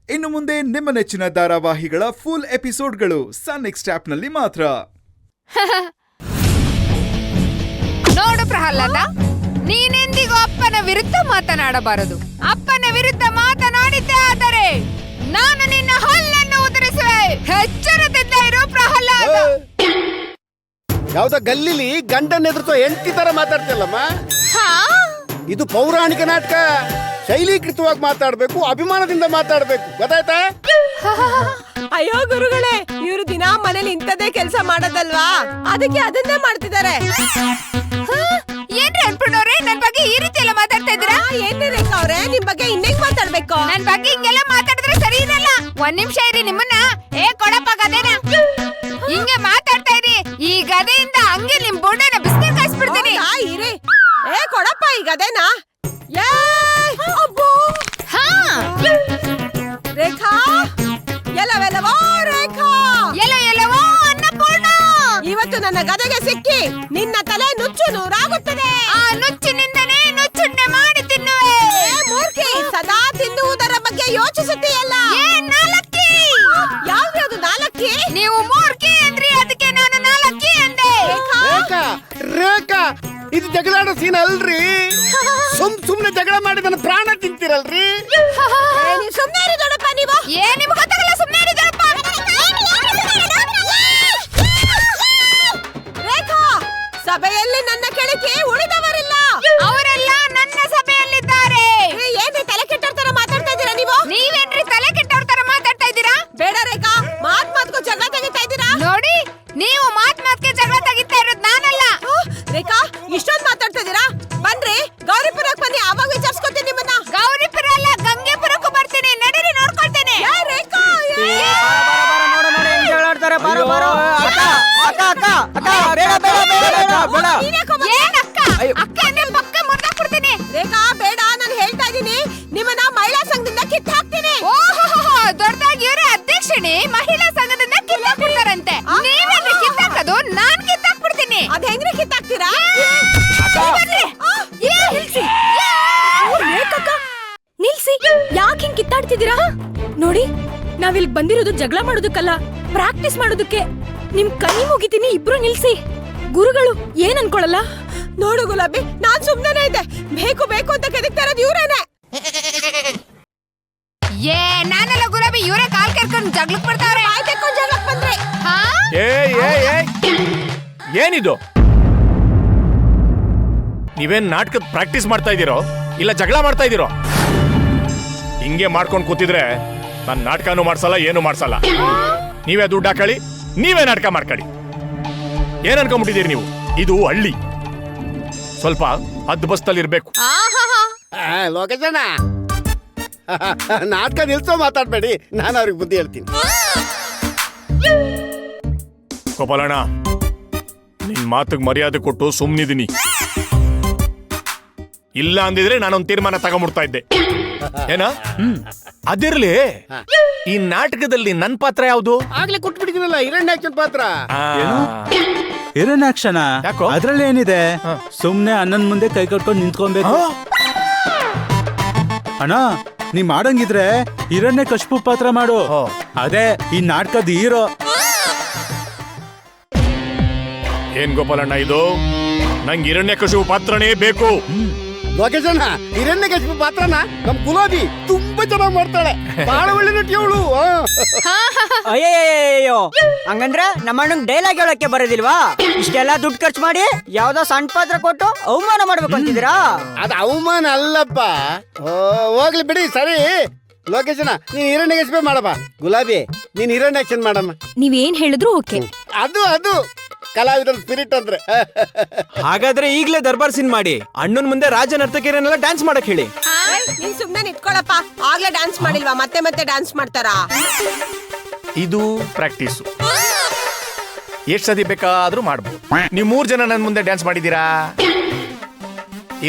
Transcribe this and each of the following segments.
ಇನ್ನು ಮುಂದೆ ನಿಮ್ಮ ನೆಚ್ಚಿನ ಧಾರಾವಾಹಿಗಳ ಫುಲ್ ಎಪಿಸೋಡ್ಗಳು ಸನ್ ನೆಕ್ಸ್ಟ್ ಆಪ್ನಲ್ಲಿ ಮಾತ್ರ. ನೋಡು ಪ್ರಹ್ಲಾದ, ನೀನೆಂದಿಗೂ ಅಪ್ಪನ ವಿರುದ್ಧ ಮಾತನಾಡಬಾರದು. ಅಪ್ಪನ ವಿರುದ್ಧ ಮಾತನಾಡಿದ್ದೇ ಆದರೆ ನಾನು ನಿನ್ನ ಹಲ್ಲನ್ನು ಉದುರಿಸುವೆ. ಎಚ್ಚರದಿಂದ ಇರು ಪ್ರಹ್ಲಾದ. ಯಾವ್ದ ಗಲ್ಲಿಲಿ ಗಂಡನ್ ಎದುರಿಸೋ ಹೆಂಡತಿ ತರ ಮಾತಾಡ್ತಿಲ್ಲಮ್ಮ. ಇದು ಪೌರಾಣಿಕ ನಾಟಕ. ಶೈಲೀಕೃತವಾಗಿ ಮಾತಾಡ್ಬೇಕು, ಅಭಿಮಾನದಿಂದ ಮಾತಾಡ್ಬೇಕು, ಗೊತ್ತಾಯ್ತಾ? ಅಯ್ಯೋ ಗುರುಗಳೇ, ಇವರು ದಿನಾ ಮನೇಲಿ ಇಂಥದೇ ಕೆಲಸ ಮಾಡೋದಲ್ವಾ, ಅದಕ್ಕೆ ಅದನ್ನೇ ಮಾಡ್ತಿದ್ದಾರೆ. ಏನ್ರಿ ಅನ್ಕೊಂಡವ್ರೆ ನನ್ ಬಗ್ಗೆ ಈ ರೀತಿ ಎಲ್ಲ ಮಾತಾಡ್ತಾ ಇದ್ದೀರಾ? ಏನ್ರಿ ರೇಖಾ ಅವ್ರೆ, ನಿಮ್ ಬಗ್ಗೆ ಇನ್ನೇಗ್ ಮಾತಾಡ್ಬೇಕು? ನನ್ ಬಗ್ಗೆ ಹಿಂಗೆಲ್ಲ ಮಾತಾಡಿದ್ರೆ ಸರಿ ಇರಲ್ಲ. ಒಂದ್ ನಿಮಿಷ ಇರಿ, ನಿಮ್ಮನ್ನ ಕೊಡಪ್ಪ ಗದೆನ ಹಿಂಗೆ ಮಾತಾಡ್ತಾ ಇರಿ. ಈ ಗದೆಯಿಂದ ಹಂಗೆ ನಿಮ್ ಬೊಂಡನ ಬಿಸ್ಕೆಟ್ ಕಾಯಿಸ್ಬಿಡ್ತೀನಿ. ಇರಿ, ಕೊಡಪ್ಪ ಈ ಗದೆನಾ. ರೇಖಾ, ಎಲ್ಲವೆಲ್ಲವೋ ರೇಖಾ, ಎಲ್ಲವೋ ಅನ್ನಪೂರ್ಣ, ಇವತ್ತು ನನ್ನ ಗದೆಗೆ ಸಿಕ್ಕಿ ನಿನ್ನ ತಲೆ ನುಚ್ಚು ನೂರಾಗುತ್ತದೆ. ಆ ನುಚ್ಚಿನಿಂದನೇ ನುಚ್ಚುಂಡೆ ಮಾಡಿ ತಿನ್ನುವೆ. ಮೂರ್ಖಿ, ಸದಾ ತಿನ್ನುವುದರ ಬಗ್ಗೆ ಯೋಚಿಸುತ್ತೀಯಲ್ಲ. ನಾಲಕ್ಕಿ. ಯಾವ್ದು ನಾಲಕ್ಕಿ? ನೀವು ಮೂರ್ಖಿ ಅಂದ್ರಿ, ಅದಕ್ಕೆ ನಾನು ನಾಲಕ್ಕಿ ಅಂದೆ. ರೇಖಾ, ರೇಖಾ, ಇದು ಜಗಳಾಡೋ ಸೀನ್ ಅಲ್ರಿ. ಸುಮ್ನೆ ಜಗಳ ಮಾಡಿ ನನ್ನ ಪ್ರಾಣ ತಿಂತೀರಲ್ರಿ. ಸುಮ್ನೆ ಇರಿ ದೊಡ್ಡಪ್ಪ ನೀವು. ನಿಮ್ಗೆ ಗೊತ್ತಾಗಲ್ಲ, ಸುಮ್ನೆ ಇರಿ ದೊಡ್ಡಪ್ಪ. ರೇಖಾ, ಸಭೆಯಲ್ಲಿ ನನ್ನ ಕೆಳಗೆ ಉಳಿದವರಿಲ್ಲ. ಅವರೆಲ್ಲ ನನ್ನ ಸಭೆಯಲ್ಲಿದ್ದಾರೆ. ಏನ್ರಿ ತಲೆ ಕೆಟ್ಟವ್ರ ತರ ಮಾತಾಡ್ತಾ ಇದ್ದೀರಾ ನೀವು? ನೀವೇನ್ರಿ ತಲೆ ಕೆಟ್ಟವ್ರ ತರ ಮಾತಾಡ್ತಾ ಇದ್ದೀರಾ? ಬೇಡ ರೇಖಾ, ಮಾತ್ಗೂ ಜಗಳ ತೆಗಿತಾ ಇದ್ದೀರಾ. ನೋಡಿ, ನೀವು ಮಾತ್ಗೆ ಜಗಳ ತೆಗಿತಾ ಇರೋದು ನಾನಲ್ಲ. ರೇಖಾ, ಇಷ್ಟೊಂದು ಮಾತಾಡ್ತಾ ಇದ್ದೀರಾ? ಬನ್ರಿ ಗೌರಿಪುರಕ್ಕೆ ಬನ್ನಿ, ಆವಾಗ ವಿಚಾರಿಸ್ಕೊತೀನಿ ನಿಮ್ಮನ್ನ. ಗೌರಿಪುರ ಅಲ್ಲ, ಗಂಗೆಪುರಕ್ಕೂ ಬರ್ತೀನಿ. ನಡೀರಿ, ನೋಡ್ಕೊಳ್ತೇನೆ. ರೇಖಾ, ಅಕ್ಕ ಅಂದ್ರೆ ಪಕ್ಕ ಮುರ್ದಾಕ್ಬಿಡ್ತೀನಿ. ರೇಖಾ ಬೇಡ, ನಾನು ಹೇಳ್ತಾ ಇದ್ದೀನಿ, ನಿಮ್ಮನ್ನ ಮಹಿಳಾ ಸಂಘದಿಂದ ಕಿತ್ತು ಹಾಕ್ತೀನಿ. ದೊಡ್ಡದಾಗಿ ಇವರೇ ಅಧ್ಯಕ್ಷಣಿ, ಮಹಿಳಾ ಸಂಘದಿಂದ ಕಿತ್ತಾಕ್ಬಿಡ್ತಾರಂತೆ. ನೀವೇನ್ರಿ ಕಿತ್ತಾಕೋದು? ನಾನ್ ಕಿತ್ತಾಕ್ಬಿಡ್ತೀನಿ. ಅದ್ ಹೆಂಗ್ರಿ ಕಿತ್ತಾಕ್ತೀರಾ? ನಿಲ್ಸಿ, ಯಾಕೆ ಹಿಂಗ್ ಕಿತ್ತಾಡ್ತಿದ್ದೀರಾ? ನೋಡಿ, ನಾವಿಲ್ ಬಂದಿರೋದು ಜಗಳ ಮಾಡೋದಕ್ಕಲ್ಲ, ಪ್ರಾಕ್ಟೀಸ್ ಮಾಡೋದಕ್ಕೆ. ನಿಮ್ ಕೈ ಮುಗಿತೀನಿ, ಇಬ್ರು ನಿಲ್ಸಿ. ಗುರುಗಳು ಏನ್ ಅನ್ಕೊಳಲ್ಲ? ನೋಡು ಗುಲಾಬಿ, ನಾನ್ ಸುಮ್ನೆ ಇದ್ದೆ. ಬೇಕು ಬೇಕು ಅಂತ ಕೆದಕ್ತಾ ಇರೋದು ಇವ್ರೇನೆ. ನಾನೆಲ್ಲ ಗುಲಾಬಿ, ಇವರೇ ಕಾಲ್ ಕರ್ಕೊಂಡು ಜಗ್ಲಕ್ ಬರ್ತಾವ್ರೆ. ಜಗಳಕ್ ಬಂದ್ರೆ ಏನಿದು? ನೀವೇನ್ ನಾಟಕದ ಪ್ರಾಕ್ಟೀಸ್ ಮಾಡ್ತಾ ಇದ್ದೀರೋ ಇಲ್ಲ ಜಗಳ ಮಾಡ್ತಾ ಇದ್ದೀರೋ? ಹಿಂಗೆ ಮಾಡ್ಕೊಂಡು ಕೂತಿದ್ರೆ ನಾನು ನಾಟಕನೂ ಮಾಡ್ಸಲ್ಲ, ಏನು ಮಾಡ್ಸಲ್ಲ. ನೀವೇ ದುಡ್ಡು ಹಾಕಳಿ, ನೀವೇ ನಾಟಕ ಮಾಡ್ಕೊಳ್ಳಿ. ಏನ್ ಅನ್ಕೊಂಡ್ಬಿಟ್ಟಿದ್ದೀರಿ ನೀವು? ಇದು ಹಳ್ಳಿ, ಸ್ವಲ್ಪ ಹದ್ದು ಬಸ್ತಲ್ಲಿ ಇರ್ಬೇಕು. ಲೋಕೇಶಣ್ಣ, ನಾಟಕ ನಿಲ್ಸೋ ಮಾತಾಡ್ಬೇಡಿ, ನಾನು ಅವ್ರಿಗೆ ಬುದ್ಧಿ ಹೇಳ್ತೀನಿ. ಗೋಪಾಲಣ್ಣ, ನಿನ್ ಮಾತಿಗೆ ಮರ್ಯಾದೆ ಕೊಟ್ಟು ಸುಮ್ನಿದೀನಿ. ಇಲ್ಲ ಅಂದಿದ್ರೆ ನಾನೊಂದು ತೀರ್ಮಾನ ತಗೊಂಡ್ಬಿಡ್ತಾ ಇದ್ದೆ. ಏನ? ಅದಿರ್ಲಿ, ಈ ನಾಟಕದಲ್ಲಿ ನನ್ ಪಾತ್ರ ಯಾವುದು? ಆಗ್ಲೇ ಕೊಟ್ಬಿಟ್ಟಿದ್ದೀನಲ್ಲ, ಹಿರಣ್ಯಾಕ್ಷನ್ ಪಾತ್ರ. ಹಿರಣ್ಯಾಕ್ಷನ? ಯಾಕೋ? ಅದ್ರಲ್ಲಿ ಏನಿದೆ? ಸುಮ್ನೆ ಅಣ್ಣನ್ ಮುಂದೆ ಕೈ ಕಟ್ಕೊಂಡು ನಿಂತ್ಕೊಬೇಕು. ಅಣ್ಣ, ನೀ ಮಾಡಂಗಿದ್ರೆ ಹಿರಣ್ಯಕಶಿಪು ಪಾತ್ರ ಮಾಡು. ಅದೇ ಈ ನಾಟಕದ ಹೀರೋ. ಏನ್ ಗೋಪಾಲಣ್ಣ ಇದು? ನಂಗೆ ಹಿರಣ್ಯಕಶಿಪು ಪಾತ್ರನೇ ಬೇಕು. ಲೋಕೇಶಣ್ಣ, ಹಿರಣ್ಯಕಶಿಪು ಪಾತ್ರನ ನಮ್ ಗುಲಾಬಿ ತುಂಬಾ ಚೆನ್ನಾಗಿ ಮಾಡ್ತಾಳೆ. ಬಹಳ ಒಳ್ಳೆ ನಟಿ ಅವಳು. ಅಯ್ಯಯ್ಯೋ, ಹಂಗಂದ್ರೆ ನಮ್ಮಣ್ಣಂಗ್ ಡೈಲಾಗ್ ಹೇಳಕ್ಕೆ ಬರೋದಿಲ್ವಾ? ಇಷ್ಟೆಲ್ಲ ದುಡ್ಡು ಖರ್ಚು ಮಾಡಿ ಯಾವ್ದೋ ಸಣ್ಣ ಪಾತ್ರ ಕೊಟ್ಟು ಅವಮಾನ ಮಾಡ್ಬೇಕು ಅಂತಿದ್ದೀರಾ? ಅದು ಅವಮಾನ ಅಲ್ಲಪ್ಪ. ಹೋಗ್ಲಿ ಬಿಡಿ, ಸರಿ. ಲೋಕೇಶಣ್ಣ, ನೀನ್ ಹಿರಣ್ಯಕಶಿಪು ಮಾಡಮ್ಮ. ಗುಲಾಬಿ, ನೀನ್ ಹಿರಣ್ಯಾಕ್ಷನ್ ಮಾಡಮ್ಮ. ನೀವೇನ್ ಹೇಳಿದ್ರು ಓಕೆ. ಅದು ಕಲಾವಿದರ ಸ್ಪಿರಿಟ್ ಅಂದ್ರೆ. ಹಾಗಾದ್ರೆ ಈಗ್ಲೇ ದರ್ಬಾರ್ ಸೀನ್ ಮಾಡಿ ಅಣ್ಣನ್ ಮುಂದೆ ರಾಜ ನರ್ತಕಿಯರನ್ನೆಲ್ಲ ಡ್ಯಾನ್ಸ್ ಮಾಡಕ್ ಹೇಳಿ. ನೀನ್ ಸುಮ್ನೆ ನಿಂತ್ಕೊಳಪ್ಪ. ಆಗ್ಲೇ ಡ್ಯಾನ್ಸ್ ಮಾಡಿಲ್ವಾ, ಮತ್ತೆ ಮತ್ತೆ ಡ್ಯಾನ್ಸ್ ಮಾಡ್ತಾರಾ? ಇದು ಪ್ರಾಕ್ಟೀಸು. ಎಷ್ಟ್ ಸತಿ ಬೇಕಾದ್ರೂ ಮಾಡ್ಬೋದು. ನೀವು 3 ಜನ ನನ್ ಮುಂದೆ ಡ್ಯಾನ್ಸ್ ಮಾಡಿದೀರಾ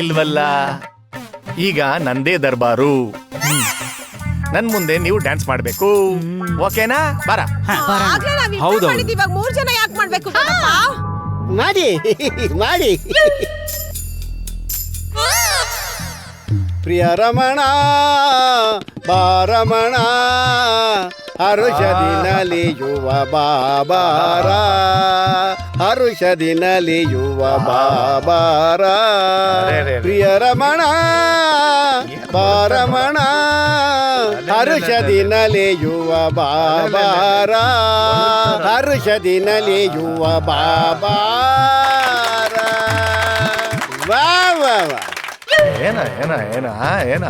ಇಲ್ವಲ್ಲ? ಈಗ ನಂದೇ ದರ್ಬಾರು, ನನ್ ಮುಂದೆ ನೀವು ಡ್ಯಾನ್ಸ್ ಮಾಡ್ಬೇಕು. ಓಕೆನಾ? ಬರ. ಹೌದು. 3 ಜನ ಯಾಕೆ ಮಾಡ್ಬೇಕು? ಮಾಡಿ ಮಾಡಿ. ಪ್ರಿಯ ರಮಣ ಬಾರಮಣ ಹರುಷದಿ ನಲಿಯುವ ಬಾಬಾರ ಹರುಷದಿ ನಲಿಯುವ ಬಾಬಾರ ಪ್ರಿಯ ರಮಣ ಬಾರಮಣ ಹರುಷದಿ ನಲಿಯುವ ಬಾಬಾರ ಹರುಷದಿ ನಲಿಯುವ ಬಾಬಾರ ವಾ ವಾ ವಾ ಏನ ಏನ ಏನ ಏನ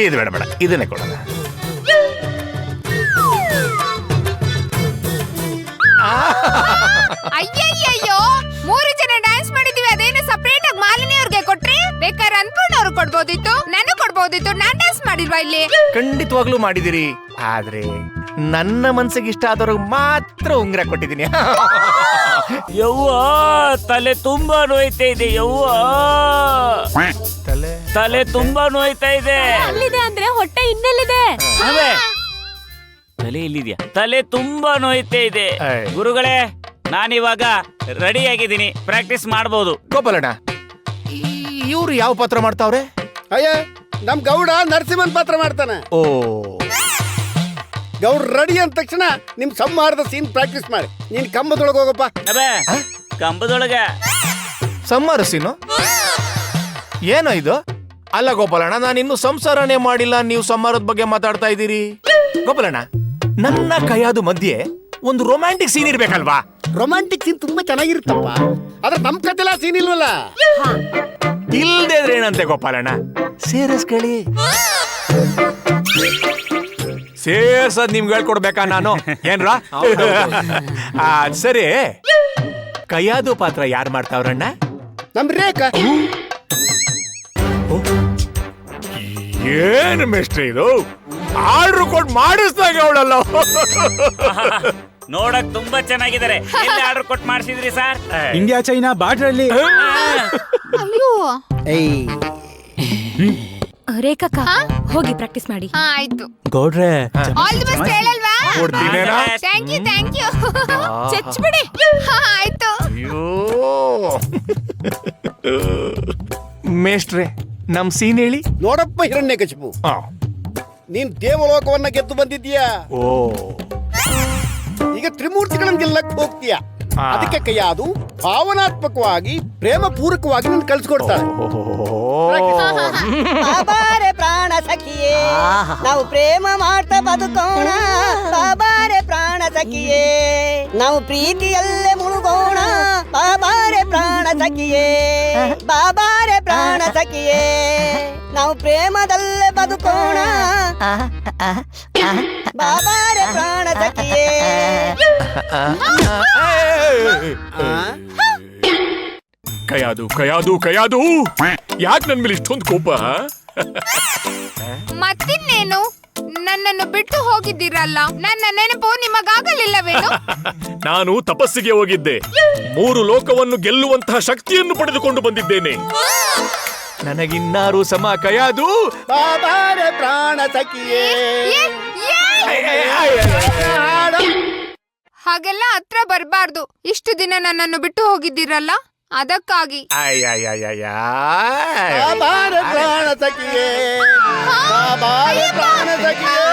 ಇದು ಬೇಡ ಬೇಡ ಇದನ್ನೇ ಕೊಡೋಣ. ಅಯ್ಯಯ್ಯಯ್ಯೋ 3 ಜನ ಡ್ಯಾನ್ಸ್ ಮಾಡಿದೀವಿ, ಅದೇನು ಸಪರೇಟ್ ಆಗಿ ಮಾಲಿನಿ ಅವ್ರಿಗೆ ಕೊಟ್ರಿ? ಬೇಕಾದ್ರೆ ಅನ್ಪೂರ್ಣ ಅವ್ರು ಕೊಡ್ಬೋದಿತ್ತು, ನನಗ್ ಕೊಡ್ಬೋದಿತ್ತು. ನಾನ್ ಡ್ಯಾನ್ಸ್ ಮಾಡಿಲ್ವಾ ಇಲ್ಲಿ? ಖಂಡಿತವಾಗ್ಲೂ ಮಾಡಿದಿರಿ, ಆದ್ರೆ ನನ್ನ ಮನ್ಸಿಗೆ ಇಷ್ಟ ಆದವ್ರಿಗೆ ಮಾತ್ರ ಉಂಗ್ರ ಕೊಟ್ಟಿದ್ದೀನಿ. ಯವ್ವ ತಲೆ ತುಂಬಾ ನೋಯ್ತಾ ಇದೆ. ಯವ್ವ ತಲೆ ತುಂಬಾ ನೋಯ್ತಾ ಇದೆ. ಅಲ್ಲಿದೆ ಅಂದ್ರೆ ಹೊಟ್ಟೆ ಇನ್ನೆಲ್ಲಿದೆ? ಅದೇ ತಲೆ ಇಲ್ಲಿದ್ಯಾ? ತಲೆ ತುಂಬಾ ನೋಯ್ತಾ ಇದೆ. ಗುರುಗಳೇ, ನಾನಿವಾಗ ರೆಡಿ ಆಗಿದ್ದೀನಿ, ಪ್ರಾಕ್ಟೀಸ್ ಮಾಡಬಹುದು. ಗೋಪಾಲಣ್ಣ, ಇವ್ರು ಯಾವ ಪಾತ್ರ ಮಾಡ್ತಾವ್ರೆ? ಅಯ್ಯ, ನಮ್ ಗೌಡ ನರಸಿಂಹನ್ ಪಾತ್ರ ಮಾಡ್ತಾನೆ. ಓ, ಗೌಡ್ ರೆಡಿ ಅಂದ ತಕ್ಷಣ ನಿಮ್ ಸಂಹಾರದ ಸೀನ್ ಪ್ರಾಕ್ಟೀಸ್ ಮಾಡಿ. ನೀನ್ ಕಂಬದೊಳಗೆ ಹೋಗಪ್ಪ. ಅಬೇ ಕಂಬದೊಳಗ ಸಂಹಾರ ಸೀನು ಏನೋ ಇದು? ಅಲ್ಲ ಗೋಪಾಲಣ್ಣ, ನಾನು ಇನ್ನು ಸಂಸಾರನೇ ಮಾಡಿಲ್ಲ, ನೀವು ಸಂಹಾರದ ಬಗ್ಗೆ ಮಾತಾಡ್ತಾ ಇದ್ದೀರಿ. ಗೋಪಾಲಣ್ಣ, ನನ್ನ ಕೈಯಾದು ಮಧ್ಯೆ ಒಂದು ರೊಮ್ಯಾಂಟಿಕ್ ಸೀನ್ ಇರ್ಬೇಕಲ್ವಾ? ರೊಮ್ಯಾಂಟಿಕ್ ಸೀನ್ ತುಂಬಾ ಚೆನ್ನಾಗಿರುತ್ತಪ್ಪ, ಆದ್ರೆ ನಮ್ ಕತೆಲ್ಲ ಸೀನ್ ಇಲ್ವಲ್ಲ. ಇಲ್ದೇ ಇದ್ರೆ ಏನಂತೆ ಗೋಪಾಲಣ್ಣ? ಸೇರಿಸ್ಕೊಳ್ಳಿ. ಸೇರ್ಸದ್ ನಿಮ್ಗೆ ಹೇಳ್ಕೊಡ್ಬೇಕಾ ನಾನು? ಏನ್ರ ಸರಿ, ಕೈಯಾದು ಪಾತ್ರ ಯಾರು ಮಾಡ್ತಾವ್ರಣ್ಣ? ನಮ್ ರೇಖಾ. ಏನ್ ಮಿಸ್ಟ್ರಿ ಇದು? ಆರ್ಡರ್ ಕೊಟ್ಟು ಮಾಡಿಸ್ದಾಗ ಅವಳಲ್ಲ. ನೋಡಕ್ ತುಂಬಾ ಚೆನ್ನಾಗಿದ್ದಾರೆ. ಎಲ್ಲಿ ಆರ್ಡರ್ ಕೊಟ್ಟು ಮಾಡಿಸಿದ್ರಿ ಸರ್? ಇಂಡಿಯಾ ಚೈನಾ ಬಾರ್ಡ್ರಲ್ಲಿ. ಅಯ್ಯೋ, ರೇಖಕ್ಕ ಹೋಗಿ ಪ್ರಾಕ್ಟೀಸ್ ಮಾಡಿ. ಆಯ್ತು. ಗೌಡ್ರೆ ಆಲ್ ದಿ ಬೆಸ್ಟ್ ಹೇಳಲ್ವಾ? ಕೊಡ್ತೀನೇನಾ? ಥ್ಯಾಂಕ್ ಯು ಚಚ್ಬಿಡಿ. ಆಯ್ತು. ಅಯ್ಯೋ ಮೇಷ್ಟ್ರೆ, ನಮ್ ಸೀನ್ ಹೇಳಿ. ನೋಡಪ್ಪ ಹಿರಣ್ಯಕಶಿಪು, ಆ, ನೀನ್ ದೇವಲೋಕವನ್ನ ಗೆದ್ದು ಬಂದಿದ್ದೀಯಾ. ಓ, ಈಗ ತ್ರಿಮೂರ್ತಿಗಳನ್ನ ಗೆಲ್ಲಕ್ ಹೋಗ್ತೀಯಾ. ಅದಕ್ಕೆ ಕೈಯಾದು ಭಾವನಾತ್ಮಕವಾಗಿ ಪ್ರೇಮ ಪೂರ್ವಕವಾಗಿ ನಿನ್ ಕಳ್ಸಿಕೊಡ್ತಾಳೆ. ಬಾಬಾರೆ ಪ್ರಾಣ ಸಖಿಯೇ, ನಾವು ಪ್ರೇಮ ಮಾಡ್ತಾ ಬದುಕೋಣ. ಬಾಬಾರೆ ಪ್ರಾಣ ಸಖಿಯೇ, ನಾವು ಪ್ರೀತಿಯಲ್ಲೇ ಮುಳುಗೋಣ. ಬಾಬಾರೆ ಪ್ರಾಣ ಸಖಿಯೇ, ಬಾಬಾರೆ ಪ್ರಾಣ ಸಖಿಯೇ, ನಾವು ಪ್ರೇಮದಲ್ಲೇ ಬದುಕೋಣ. ಬಾಬಾರೆ ಪ್ರಾಣ ಸಖಿಯೇ. ಕೈಯಾದು ಕೈಯಾದು ಕೈಯಾದು, ಯಾಕೆ ನನ್ ಮೇಲೆ ಇಷ್ಟೊಂದು ಕೋಪ? ಮತ್ತಿನ್ನೇನು, ನನ್ನನ್ನು ಬಿಟ್ಟು ಹೋಗಿದ್ದೀರಲ್ಲ, ನನ್ನ ನೆನಪು ನಿಮಗಾಗಲಿಲ್ಲವೇನು? ನಾನು ತಪಸ್ಸಿಗೆ ಹೋಗಿದ್ದೆ, 3 ಲೋಕವನ್ನು ಗೆಲ್ಲುವಂತಹ ಶಕ್ತಿಯನ್ನು ಪಡೆದುಕೊಂಡು ಬಂದಿದ್ದೇನೆ. ನನಗಿನ್ನಾರು ಸಮ ಕೈಯಾದು. ಬಾಬಾರೆ ಪ್ರಾಣ ಸಖಿಯೇ. ಹಾಗೆಲ್ಲ ಹತ್ರ ಬರಬಾರ್ದು. ಇಷ್ಟು ದಿನ ನನ್ನನ್ನು ಬಿಟ್ಟು ಹೋಗಿದ್ದೀರಲ್ಲ, ಅದಕ್ಕಾಗಿ. ಬಾಬಾರೆ ಪ್ರಾಣ ಸಖಿಯೇ, ಬಾಬಾರೆ ಪ್ರಾಣ ಸಖಿಯೇ,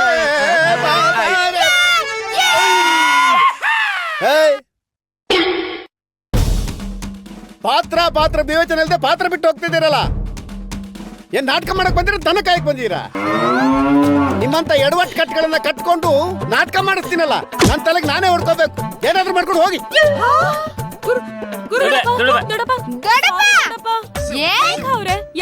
ಬಾಬಾರೆ. ಏಯ್! ಪಾತ್ರ ವಿವೇಚನೆ ಇಲ್ಲದೆ ಪಾತ್ರ ಬಿಟ್ಟು ಹೋಗ್ತಿದ್ದೀರಲ್ಲ. ಏನ್ ನಾಟಕ ಮಾಡಕ್ ಬಂದಿರ, ದನ ಕಾಯಕ್ ಬಂದಿರ? ನಿಮ್ಮಂತ ಎಡವಟ್ ಕಟ್ಗಳನ್ನ ಕಟ್ಕೊಂಡು ನಾಟಕ ಮಾಡಿಸ್ತೀನಲ್ಲ, ನನ್ ತಲೆಗೆ ನಾನೇ ಹೊಡ್ಕೋಬೇಕು. ಏನಾದ್ರೂ ಮಾಡ್ಕೊಂಡು ಹೋಗಿ.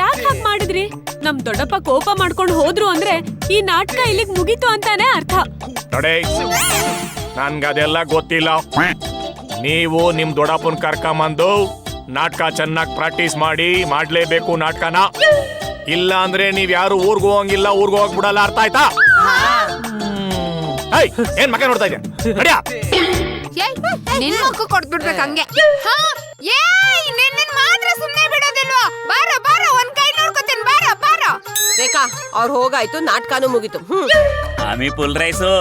ಯಾಕೆ ಹಾಗೆ ಮಾಡಿದ್ರಿ? ನಮ್ ದೊಡ್ಡಪ್ಪ ಕೋಪ ಮಾಡ್ಕೊಂಡು ಹೋದ್ರು ಅಂದ್ರೆ ಈ ನಾಟಕ ಇಲ್ಲಿಗೆ ಮುಗೀತು ಅಂತಾನೆ ಅರ್ಥ. ನೋಡಿ, ನನ್ಗದೆಲ್ಲ ಗೊತ್ತಿಲ್ಲ. ನೀವು ನಿಮ್ ದೊಡ್ಡಪ್ಪನ್ ಕರ್ಕೊಂಬಂದು ನಾಟಕ ಚೆನ್ನಾಗಿ ಪ್ರಾಕ್ಟೀಸ್ ಮಾಡ್ಲೇಬೇಕು ನಾಟಕನ. ಇಲ್ಲ ಅಂದ್ರೆ ನೀವ್ ಯಾರು ಊರ್ಗ್ ಹೋಗಂಗಿಲ್ಲ, ಊರ್ಗ್ ಹೋಗ್ಬಿಡಲ್ಲ. ಅರ್ಥ ಆಯ್ತಾ? ಏನ್ ಮಗ ನೋಡ್ತಾ ಇದ್ಯಾ? ನಿನ್ ಮಕ್ಕ ಕೊಡ್ಬಿಡ್ಬೇಕು ಹಂಗೆ. ನಿನ್ನ ಮಾತ್ರ ಸುಮ್ನೆ ಬಿಡೋದಿಲ್ವಾ? ಬಾರ ಒಂದ್ ಕೈ ನೋಡ್ಕೊತೀನಿ. ಬಾರ ರೇಖಾ, ಅವ್ರು ಹೋಗಾಯ್ತು, ನಾಟಕನೂ ಮುಗೀತು. ಆಮಿ ಫುಲ್ ರೈಸು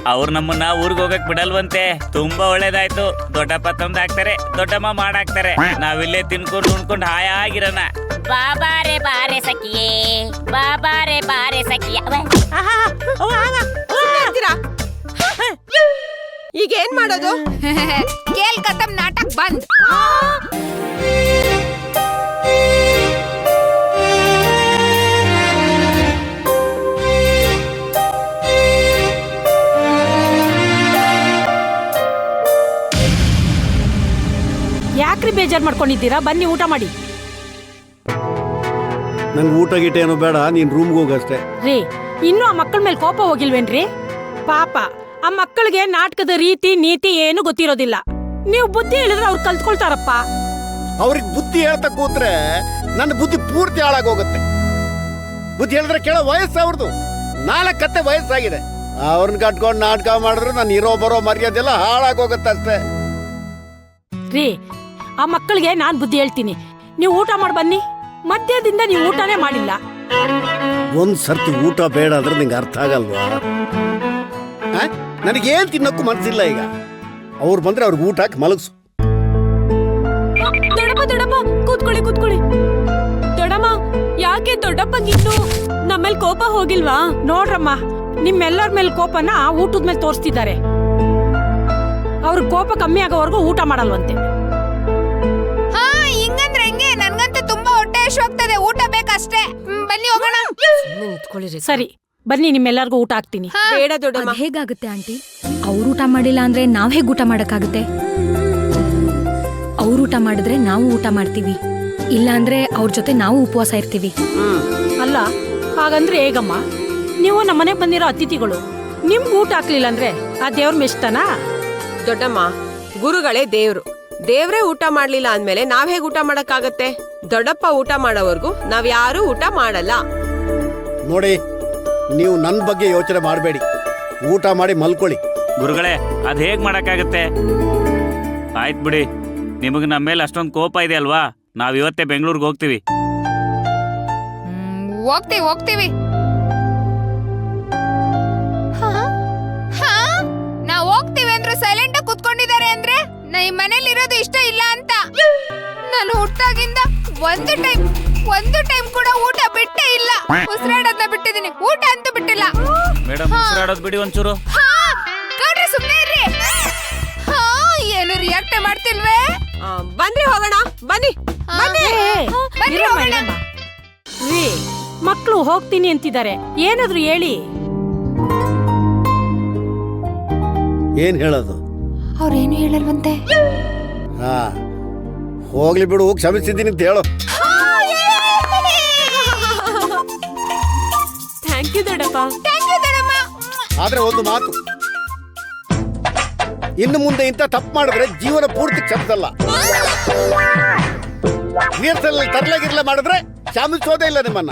ಅವ್ರು ನಮ್ಮನ್ನ ಊರ್ಗ್ ಹೋಗಕ್ ಬಿಡಲ್ವಂತೆ. ತುಂಬಾ ಒಳ್ಳೇದಾಯ್ತು. ದೊಡ್ಡಪ್ಪ ತಂದಾಕ್ತಾರೆ, ದೊಡ್ಡಮ್ಮ ಮಾಡಾಕ್ತಾರೆ. ನಾವಿಲ್ಲೇ ತಿನ್ಕೊಂಡು ಉಣ್ಕೊಂಡು ಹಾಯಾಗಿರೋಣ. ಬಾಬಾರೆ ಬಾರೆ ಸಖಿಯೇ, ಬಾಬಾರೆ ಬಾರೆ ಸಖಿಯ. ಈಗ ಏನ್ ಮಾಡೋದು? ಕೇಲ್ ಕತಮ್ ನಾಟಕ್ ಬಂದ್. ಯಾಕ್ರಿ ಬೇಜಾರ್ ಮಾಡ್ಕೊಂಡಿದ್ದೀರಾ? ಬನ್ನಿ ಊಟ ಮಾಡಿ. ನಂಗೆ ಊಟ ಗೀಟ ಏನೋ ಬೇಡ, ನೀನ್ ರೂಮ್ಗೆ ಹೋಗಷ್ಟೇ. ರೀ, ಇನ್ನೂ ಆ ಮಕ್ಕಳ ಮೇಲೆ ಕೋಪ ಹೋಗಿಲ್ವೇನ್ರಿ? ಪಾಪ ಆ ಮಕ್ಕಳಿಗೆ ನಾಟಕದ ರೀತಿ ನೀತಿ ಏನು ಗೊತ್ತಿರೋದಿಲ್ಲ. ನೀವು ಬುದ್ಧಿ ಹೇಳಿದ್ರೆ ಅವ್ರು ಕಲ್ತ್ಕೊಳ್ತಾರಪ್ಪ. ಅವ್ರಿಗೆ ಬುದ್ಧಿ ಹೇಳ್ತಾ ಕೂತ್ರೆ ನನ್ನ ಬುದ್ಧಿ ಪೂರ್ತಿ ಹಾಳಾಗೋಗುತ್ತೆ. ಬುದ್ಧಿ ಹೇಳಿದ್ರೆ ಕೇಳೋ ವಯಸ್ಸು ಅವ್ರದ್ದು. 4 ಕತ್ತೆ ವಯಸ್ಸಾಗಿದೆ. ಅವ್ರನ್ನ ಕಟ್ಕೊಂಡು ನಾಟಕ ಮಾಡಿದ್ರೆ ನಾನು ಇರೋ ಬರೋ ಮರ್ಯಾದೆಲ್ಲ ಹಾಳಾಗೋಗುತ್ತೆ ಅಷ್ಟೇ. ರೀ, ಆ ಮಕ್ಕಳಿಗೆ ನಾನ್ ಬುದ್ಧಿ ಹೇಳ್ತೀನಿ. ನೀವು ಊಟ ಮಾಡಿ ಬನ್ನಿ. ಮಧ್ಯದಿಂದ ನೀವು ಊಟನೇ ಮಾಡಿಲ್ಲ. ಒಂದ್ ಸರ್ತಿ ಊಟ ಬೇಡ ಅಂದ್ರೆ ನಿಂಗೆ ಅರ್ಥ ಆಗಲ್ವಾ? ನನಗೇನ್ ತಿನ್ನಕ್ಕೂ ಮನ್ಸಿಲ್ಲ ಈಗ. ಅವ್ರು ಬಂದ್ರೆ ಅವ್ರಿಗೆ ಊಟ ಹಾಕಿ ಮಲಗಿಸು. ದೊಡ್ಡಪ್ಪ ಕೂತ್ಕೊಳ್ಳಿ ಕೂತ್ಕೊಳ್ಳಿ. ದೊಡ್ಡಮ್ಮ, ಯಾಕೆ ದೊಡ್ಡಪ್ಪಂಗಿನ್ನು ನಮ್ಮೇಲ್ ಕೋಪ ಹೋಗಿಲ್ವಾ? ನೋಡ್ರಮ್ಮ, ನಿಮ್ಮೆಲ್ಲರ ಮೇಲೆ ಕೋಪನ ಊಟದ ಮೇಲೆ ತೋರಿಸ್ತಿದ್ದಾರೆ. ಅವ್ರ ಕೋಪ ಕಮ್ಮಿ ಆಗೋವರೆಗೂ ಊಟ ಮಾಡಲ್ವಂತೆ. ಹಾ, ಹಿಂಗಂದ್ರೆ ಹೆಂಗೆ? ನನ್ಗಂತೂ ತುಂಬಾ ಹೊಟ್ಟೆ ಹಸಿವಾಗ್ತದೆ. ಊಟ ಬೇಕಷ್ಟೇ. ಬನ್ನಿ ಹೋಗೋಣ. ಸರಿ, ಬನ್ನಿ, ನಿಮ್ಮೆಲ್ಲರಿಗೂ ಊಟ ಹಾಕ್ತೀನಿ. ಬೇಡ ದೊಡ್ಡಮ್ಮ. ಹೇಗಾಗುತ್ತೆ ಆಂಟಿ? ಅವ್ರು ಊಟ ಮಾಡಿಲ್ಲ ಅಂದ್ರೆ ನಾವ್ ಹೇಗ್ ಊಟ ಮಾಡಕ್ಕಾಗುತ್ತೆ? ಅವ್ರು ಊಟ ಮಾಡಿದ್ರೆ ನಾವು ಊಟ ಮಾಡ್ತೀವಿ, ಇಲ್ಲ ಅಂದ್ರೆ ಅವ್ರ ಜೊತೆ ನಾವು ಉಪವಾಸ ಇರ್ತೀವಿ. ಅಲ್ಲ, ಹಾಗಂದ್ರೆ ಹೇಗಮ್ಮ? ನೀವು ನಮ್ಮನೆಗ್ ಬಂದಿರೋ ಅತಿಥಿಗಳು, ನಿಮ್ಗೆ ಊಟ ಹಾಕ್ಲಿಲ್ಲ ಅಂದ್ರೆ ಆ ದೇವ್ರ ಮೆಚ್ತಾನಾ? ದೊಡ್ಡಮ್ಮ, ಗುರುಗಳೇ ದೇವ್ರು. ದೇವ್ರೇ ಊಟ ಮಾಡ್ಲಿಲ್ಲ ಅಂದ್ಮೇಲೆ ನಾವ್ ಹೇಗ್ ಊಟ ಮಾಡಕ್ಕಾಗತ್ತೆ? ದೊಡ್ಡಪ್ಪ ಊಟ ಮಾಡೋವರ್ಗು ನಾವ್ ಯಾರು ಊಟ ಮಾಡಲ್ಲ. ನೋಡಿ, ನೀವು ನನ್ನ ಬಗ್ಗೆ ಯೋಚನೆ ಮಾಡಬೇಡಿ. ಊಟ ಮಾಡಿ ಮಲ್ಕೊಳ್ಳಿ. ಗುರುಗಳೇ, ಅದ್ ಹೇಗ್ ಮಾಡಕ್ಕಾಗತ್ತೆ? ಆಯ್ತ್ ಬಿಡಿ, ನಿಮಗ್ ನಮ್ಮ ಮೇಲೆ ಅಷ್ಟೊಂದು ಕೋಪ ಇದೆ ಅಲ್ವಾ? ನಾವ್ ಇವತ್ತೇ ಬೆಂಗಳೂರಿಗೆ ಹೋಗ್ತೀವಿ. ಹೋಗ್ತೀವಿ. ನಾವ್ ಹೋಗ್ತೀವಿ ಅಂದ್ರೆ ಸೈಲೆಂಟ್ ಆಗಿ ಕುತ್ಕೊಂಡಿದ್ದಾರೆ ಅಂದ್ರೆ ಈ ಮನೇಲಿ ಇರೋದು ಇಷ್ಟ ಇಲ್ಲ ಅಂತ. ನಾನು ಹುಟ್ಟಾಗಿಂದ ಒಂದು ಟೈಮ್ ಕೂಡ ಊಟ ಬಿಟ್ಟೇ ಇಲ್ಲ. ಉಸಿರಾಡೋದನ್ನ ಬಿಟ್ಟಿದ್ದೀನಿ, ಊಟ ಅಂತೂ ಬಿಟ್ಟಿಲ್ಲ. ಮೇಡಮ್, ಉಸಿರಾಡೋದ್ ಬಿಡಿ ಒಂಚೂರು. ಗೌಡ್ರೆ, ಸುಮ್ಮನೆ ಇರ್ರಿ. ಏನು ರಿಯಾಕ್ಟ್ ಮಾಡ್ತಿಲ್ವೇ? ಬನ್ನಿ ಹೋಗೋಣ. ಬನ್ನಿ ಬನ್ನಿ ಹೋಗೋಣ. ರೀ, ಮಕ್ಳು ಹೋಗ್ತೀನಿ ಅಂತಿದ್ದಾರೆ, ಏನಾದ್ರು ಹೇಳಿ. ಏನ್ ಹೇಳೋದು? ಅವ್ರೇನು ಹೇಳಲ್ವಂತೆ. ಹಾ, ಹೋಗ್ಲಿ ಬಿಡು, ಕ್ಷಮಿಸಿದ್ದೀನಿ ಅಂತ ಹೇಳು. ಥ್ಯಾಂಕ್ ಯು ದೊಡ್ಡಪ್ಪ. ಆದ್ರೆ ಒಂದು ಮಾತು, ಇನ್ನು ಮುಂದೆ ಇಂಥ ತಪ್ಪು ಮಾಡಿದ್ರೆ ಜೀವನ ಪೂರ್ತಿ ಕ್ಷಮಿಸಲ್ಲ. ರಿಹರ್ಸಲ್ ತರ್ಲಾಗಿರ್ಲ ಮಾಡಿದ್ರೆ ಕ್ಷಮಿಸೋದೇ ಇಲ್ಲ ನಿಮ್ಮನ್ನ.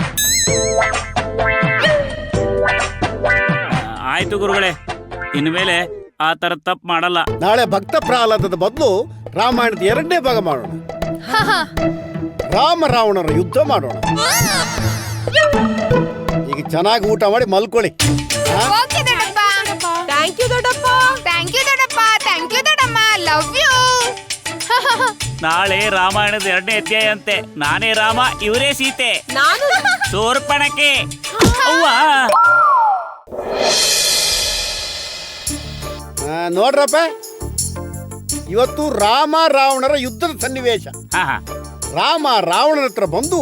ಆಯ್ತು ಗುರುಗಳೇ, ಇನ್ಮೇಲೆ ಆ ತರ ತಪ್ಪು ಮಾಡಲ್ಲ. ನಾಳೆ ಭಕ್ತ ಪ್ರಹ್ಲಾದದ ಬದಲು ರಾಮಾಯಣದ 2ನೇ ಭಾಗ ಮಾಡೋಣ. ರಾಮ ರಾವಣರ ಯುದ್ಧ ಮಾಡೋಣ. ಈಗ ಚೆನ್ನಾಗಿ ಊಟ ಮಾಡಿ ಮಲ್ಕೊಳ್ಳಿ. ಓಕೆ ದೊಡ್ಡಪ್ಪ. ಥ್ಯಾಂಕ್ ಯು ದೊಡ್ಡಪ್ಪ. ಥ್ಯಾಂಕ್ ಯು ದೊಡ್ಡಪ್ಪ. ಥ್ಯಾಂಕ್ ಯು ದೊಡ್ಡಮ್ಮ. Love you. ನಾಳೆ ರಾಮಾಯಣದ 2ನೇ ಅಧ್ಯಾಯ ಅಂತೆ. ನಾನೇ ರಾಮ, ಇವರೇ ಸೀತೆ. ನಾನು ಸೋರ್ಪಣಕ್ಕೆ ಅವ್ವ. ನೋಡ್ರಪ್ಪ, ಇವತ್ತು ರಾಮ ರಾವಣರ ಯುದ್ಧದ ಸನ್ನಿವೇಶ. ರಾಮ ರಾವಣನ ಹತ್ರ ಬಂದು,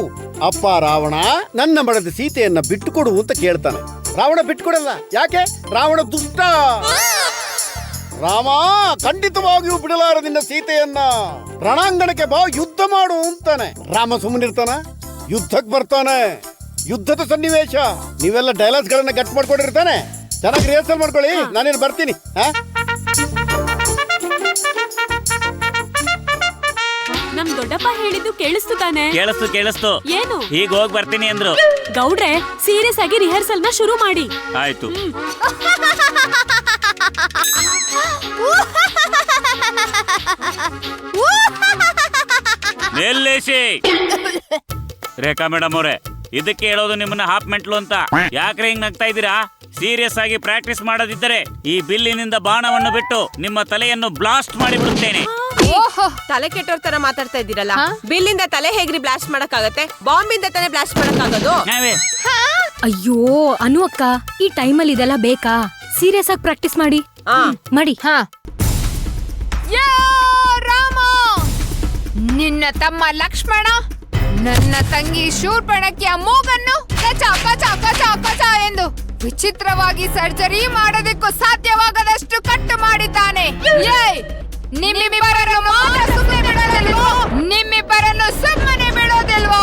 ಅಪ್ಪ ರಾವಣ, ನನ್ನ ಮಡದ ಸೀತೆಯನ್ನ ಬಿಟ್ಟುಕೊಡು ಅಂತ ಕೇಳ್ತಾನೆ. ರಾವಣ ಬಿಟ್ಟುಕೊಡಲ್ಲ. ಯಾಕೆ? ರಾವಣ ದುಷ್ಟ. ರಾಮ, ಖಂಡಿತವಾಗಿಯೂ ಬಿಡಲಾರ ನಿನ್ನ ಸೀತೆಯನ್ನ. ರಣಾಂಗಣಕ್ಕೆ ಬಾ, ಯುದ್ಧ ಮಾಡು ಅಂತಾನೆ. ರಾಮ ಸುಮ್ಮನಿರ್ತಾನ? ಯುದ್ಧಕ್ಕೆ ಬರ್ತಾನೆ. ಯುದ್ಧದ ಸನ್ನಿವೇಶ. ನೀವೆಲ್ಲ ಡೈಲಾಗ್ಸ್ ಗಳನ್ನ ಗಟ್ ಮಾಡ್ಕೊಂಡಿರ್ತಾನೆ. ಚೆನ್ನಾಗಿ ರಿಹರ್ಸಲ್ ಮಾಡ್ಕೊಳ್ಳಿ. ನಾನೇನು ಬರ್ತೀನಿ. ನಮ್ ದೊಡ್ಡಪ್ಪ ಹೇಳಿದ್ದು ಕೇಳಿಸ್ತು ತಾನೆ? ಕೇಳಿಸ್ತು. ಏನು? ಈಗ ಹೋಗಿ ಬರ್ತೀನಿ ಅಂದ್ರು. ಗೌಡ್ರೆ, ಸೀರಿಯಸ್ ಆಗಿ ರಿಹರ್ಸಲ್ ನ ಶುರು ಮಾಡಿ. ಆಯ್ತು. ನಿಲ್ಲಿಸಿ. ರೇಖಾ ಮೇಡಮ್ ಅವರೇ, ಇದಕ್ಕೆ ಹೇಳೋದು ನಿಮ್ಮನ್ನ ಹಾಫ್ ಮೆಂಟ್ಲು ಅಂತ. ಯಾಕ್ರೆ ಹಿಂಗ್ ನಗ್ತಾ ಇದ್ದೀರಾ? ಸೀರಿಯಸ್ ಆಗಿ ಪ್ರಾಕ್ಟೀಸ್ ಮಾಡದಿದ್ದರೆ ಈ ಬಿಲ್ಲಿನಿಂದ ಬಾಣವನ್ನು ಬಿಟ್ಟು ನಿಮ್ಮ ತಲೆಯನ್ನು ಬ್ಲಾಸ್ಟ್ ಮಾಡಿಬಿಡುತ್ತೇನೆ. ಓಹೋ, ತಲೆ ಕೆಟ್ಟೋರ್ ತರ ಮಾತಾಡ್ತಾ ಇದ್ದೀರಲ್ಲ. ಬಿಲ್ಲಿಂದ ತಲೆ ಹೇಗ್ರಿ ಬ್ಲಾಸ್ಟ್ ಮಾಡಕ್ಕಾಗತ್ತೆ? ಬಾಂಬಿಂದ ತಾನೇ ಬ್ಲಾಸ್ಟ್ ಮಾಡಕ್ಕಾಗೋದು. ನಾವೇ ಅಯ್ಯೋ ಅನು ಅಕ್ಕ, ಈ ಟೈಮಲ್ಲಿ ಇದೆಲ್ಲ ಬೇಕಾ? ಸೀರಿಯಸ್ ಆಗಿ ಪ್ರಾಕ್ಟೀಸ್ ಮಾಡಿ. ಮಾಡಿ. ಯಾ ರಾಮ, ನಿನ್ನ ತಮ್ಮ ಲಕ್ಷ್ಮಣ ನನ್ನ ತಂಗಿ ಶೂರ್ಪಣಖಿಯ ಮೂಗನ್ನು ಕಚ ಕಚ ಕಚ ಕಚ ಎಂದು ವಿಚಿತ್ರವಾಗಿ ಸರ್ಜರಿ ಮಾಡೋದಕ್ಕೂ ಸಾಧ್ಯವಾಗದಷ್ಟು ಕಟ್ಟು ಮಾಡಿದ್ದಾನೆ. ನಿಮ್ಮಿಬ್ಬರನ್ನು ಮಾತ್ರ ಸುಮ್ಮನೆ ಬಿಡೋದಿಲ್ವೋ? ನಿಮ್ಮಿಬ್ಬರನ್ನು ಸುಮ್ಮನೆ ಬಿಡೋದಿಲ್ವೋ?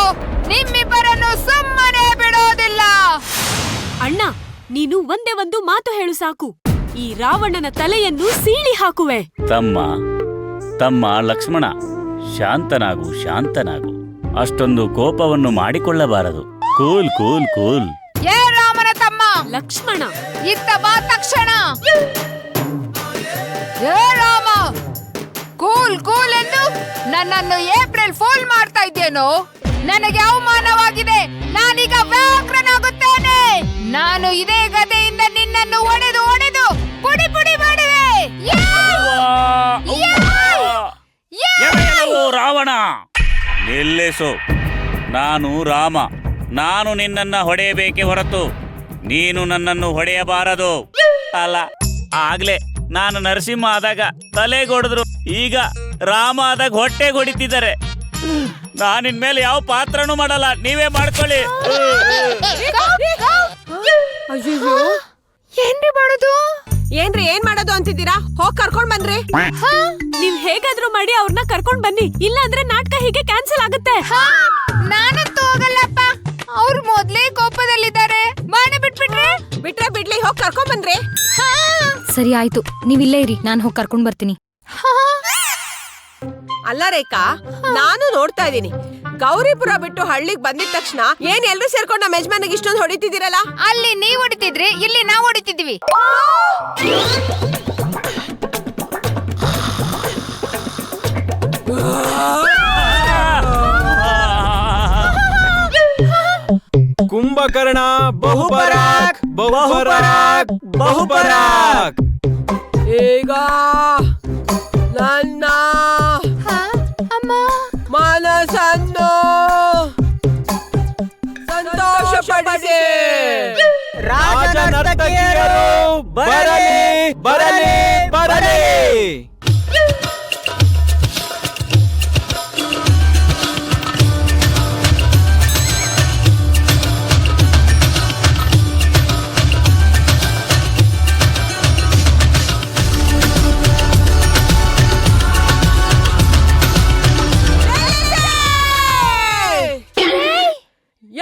ನಿಮ್ಮಿಬ್ಬರನ್ನು ಸುಮ್ಮನೆ ಬಿಡೋದಿಲ್ಲ. ಅಣ್ಣ, ನೀನು ಒಂದೇ ಒಂದು ಮಾತು ಹೇಳು ಸಾಕು. ಈ ರಾವಣನ ತಲೆಯನ್ನು ಸೀಳಿ ಹಾಕುವೆ. ತಮ್ಮ ಲಕ್ಷ್ಮಣ, ಶಾಂತನಾಗು ಶಾಂತನಾಗು. ಅಷ್ಟೊಂದು ಕೋಪವನ್ನು ಮಾಡಿಕೊಳ್ಳಬಾರದು. Cool cool cool. ಏ ರಾಮನ ತಮ್ಮ ಲಕ್ಷ್ಮಣ, ಇತ್ತ ಬಾ ತಕ್ಷಣ. ಏ ರಾಮ, ಕೂಲ್ ಕೂಲ್ ಎಂದು ನನ್ನನ್ನು ಏಪ್ರಿಲ್ ಫೂಲ್ ಮಾಡ್ತಾ ಇದ್ದೇನೋ? ನನಗೆ ಅವಮಾನವಾಗಿದೆ. ನಾನೀಗ ವ್ಯಾಘ್ರನಾಗುತ್ತೇನೆ. ನಾನು ಇದೇ ಗದೆಯಿಂದ ನಿನ್ನನ್ನು ಒಡೆದು ಒಡೆದು ಪುಡಿ ಪುಡಿ ಮಾಡುವೆ. ರಾವಣ, ನಿಲ್ಲಿಸು. ನಾನು ರಾಮ. ನಾನು ನಿನ್ನನ್ನ ಹೊಡೆಯಬೇಕೆ ಹೊರತು ನೀನು ನನ್ನನ್ನು ಹೊಡೆಯಬಾರದು. ಅಲ್ಲ, ಆಗ್ಲೇ ನಾನು ನರಸಿಂಹ ಆದಾಗ ತಲೆಗೊಡಿದ್ರು, ಈಗ ರಾಮ ಆದಾಗ ಹೊಟ್ಟೆ ಹೊಡಿತಿದ್ದಾರೆ. ನಾನಿನ್ಮೇಲೆ ಯಾವ ಪಾತ್ರನೂ ಮಾಡಲ್ಲ, ನೀವೇ ಮಾಡ್ಕೊಳ್ಳಿ. ಅಯ್ಯೋ, ಏನ್ರಿ ಮಾಡೋದು? ಏನ್ ಮಾಡೋದು ಅಂತಿದ್ದೀರಾ? ಹೋಗ್ ಕರ್ಕೊಂಡ್ ಬನ್ರಿ. ನೀವ್ ಹೇಗಾದ್ರೂ ಮಾಡಿ ಅವ್ರನ್ನ ಕರ್ಕೊಂಡ್ ಬನ್ನಿ, ಇಲ್ಲ ಅಂದ್ರೆ ನಾಟಕ ಹೀಗೆ ಕ್ಯಾನ್ಸಲ್ ಆಗುತ್ತೆ. ನಾನಂತೂ ಹೋಗಲ್ಲಪ್ಪ, ಅವ್ರು ಮೊದ್ಲೇ ಕೋಪದಲ್ಲಿದ್ದಾರೆ. ಬಾಣ ಬಿಟ್ರೆ ಬಿಡ್ಲಿ, ಹೋಗ್ ಕರ್ಕೊಂಡ್ ಬನ್ರಿ. ಸರಿ ಆಯ್ತು, ನೀವ್ ಇಲ್ಲೇ ಇರಿ, ನಾನ್ ಹೋಗಿ ಕರ್ಕೊಂಡ್ ಬರ್ತೀನಿ. ಅಲ್ಲ ರೇಖಾ, ನಾನು ನೋಡ್ತಾ ಇದೀನಿ, ಗೌರಿಪುರ ಬಿಟ್ಟು ಹಳ್ಳಿಗ್ ಬಂದಿದ ತಕ್ಷಣ ಏನ್ ಎಲ್ರು ಸೇರ್ಕೊಂಡು ನಮ್ಮ ಯಜಮಾನಿಗೆ ಇಷ್ಟೊಂದು ಹೊಡಿತಿದ್ದೀರಲ್ಲ? ಅಲ್ಲಿ ನೀವ್ ಹೊಡಿತಿದ್ರಿ, ಇಲ್ಲಿ ನಾವ್ ಹೊಡಿತಿದ್ವಿ. ಕುಂಭಕರ್ಣ ಬಹುಪರಾಕ್ ಬಹುಪರಾಕ್ ಬಹುಪರಾಕ್. ಈಗ ನನ್ನ ಮನಸ್ಸನ್ನು ಸಂತೋಷಪಡಿಸಿ. ರಾಜ ನರ್ತಕಿಯರು ಬರಲಿ ಬರಲಿ ಬರಲಿ.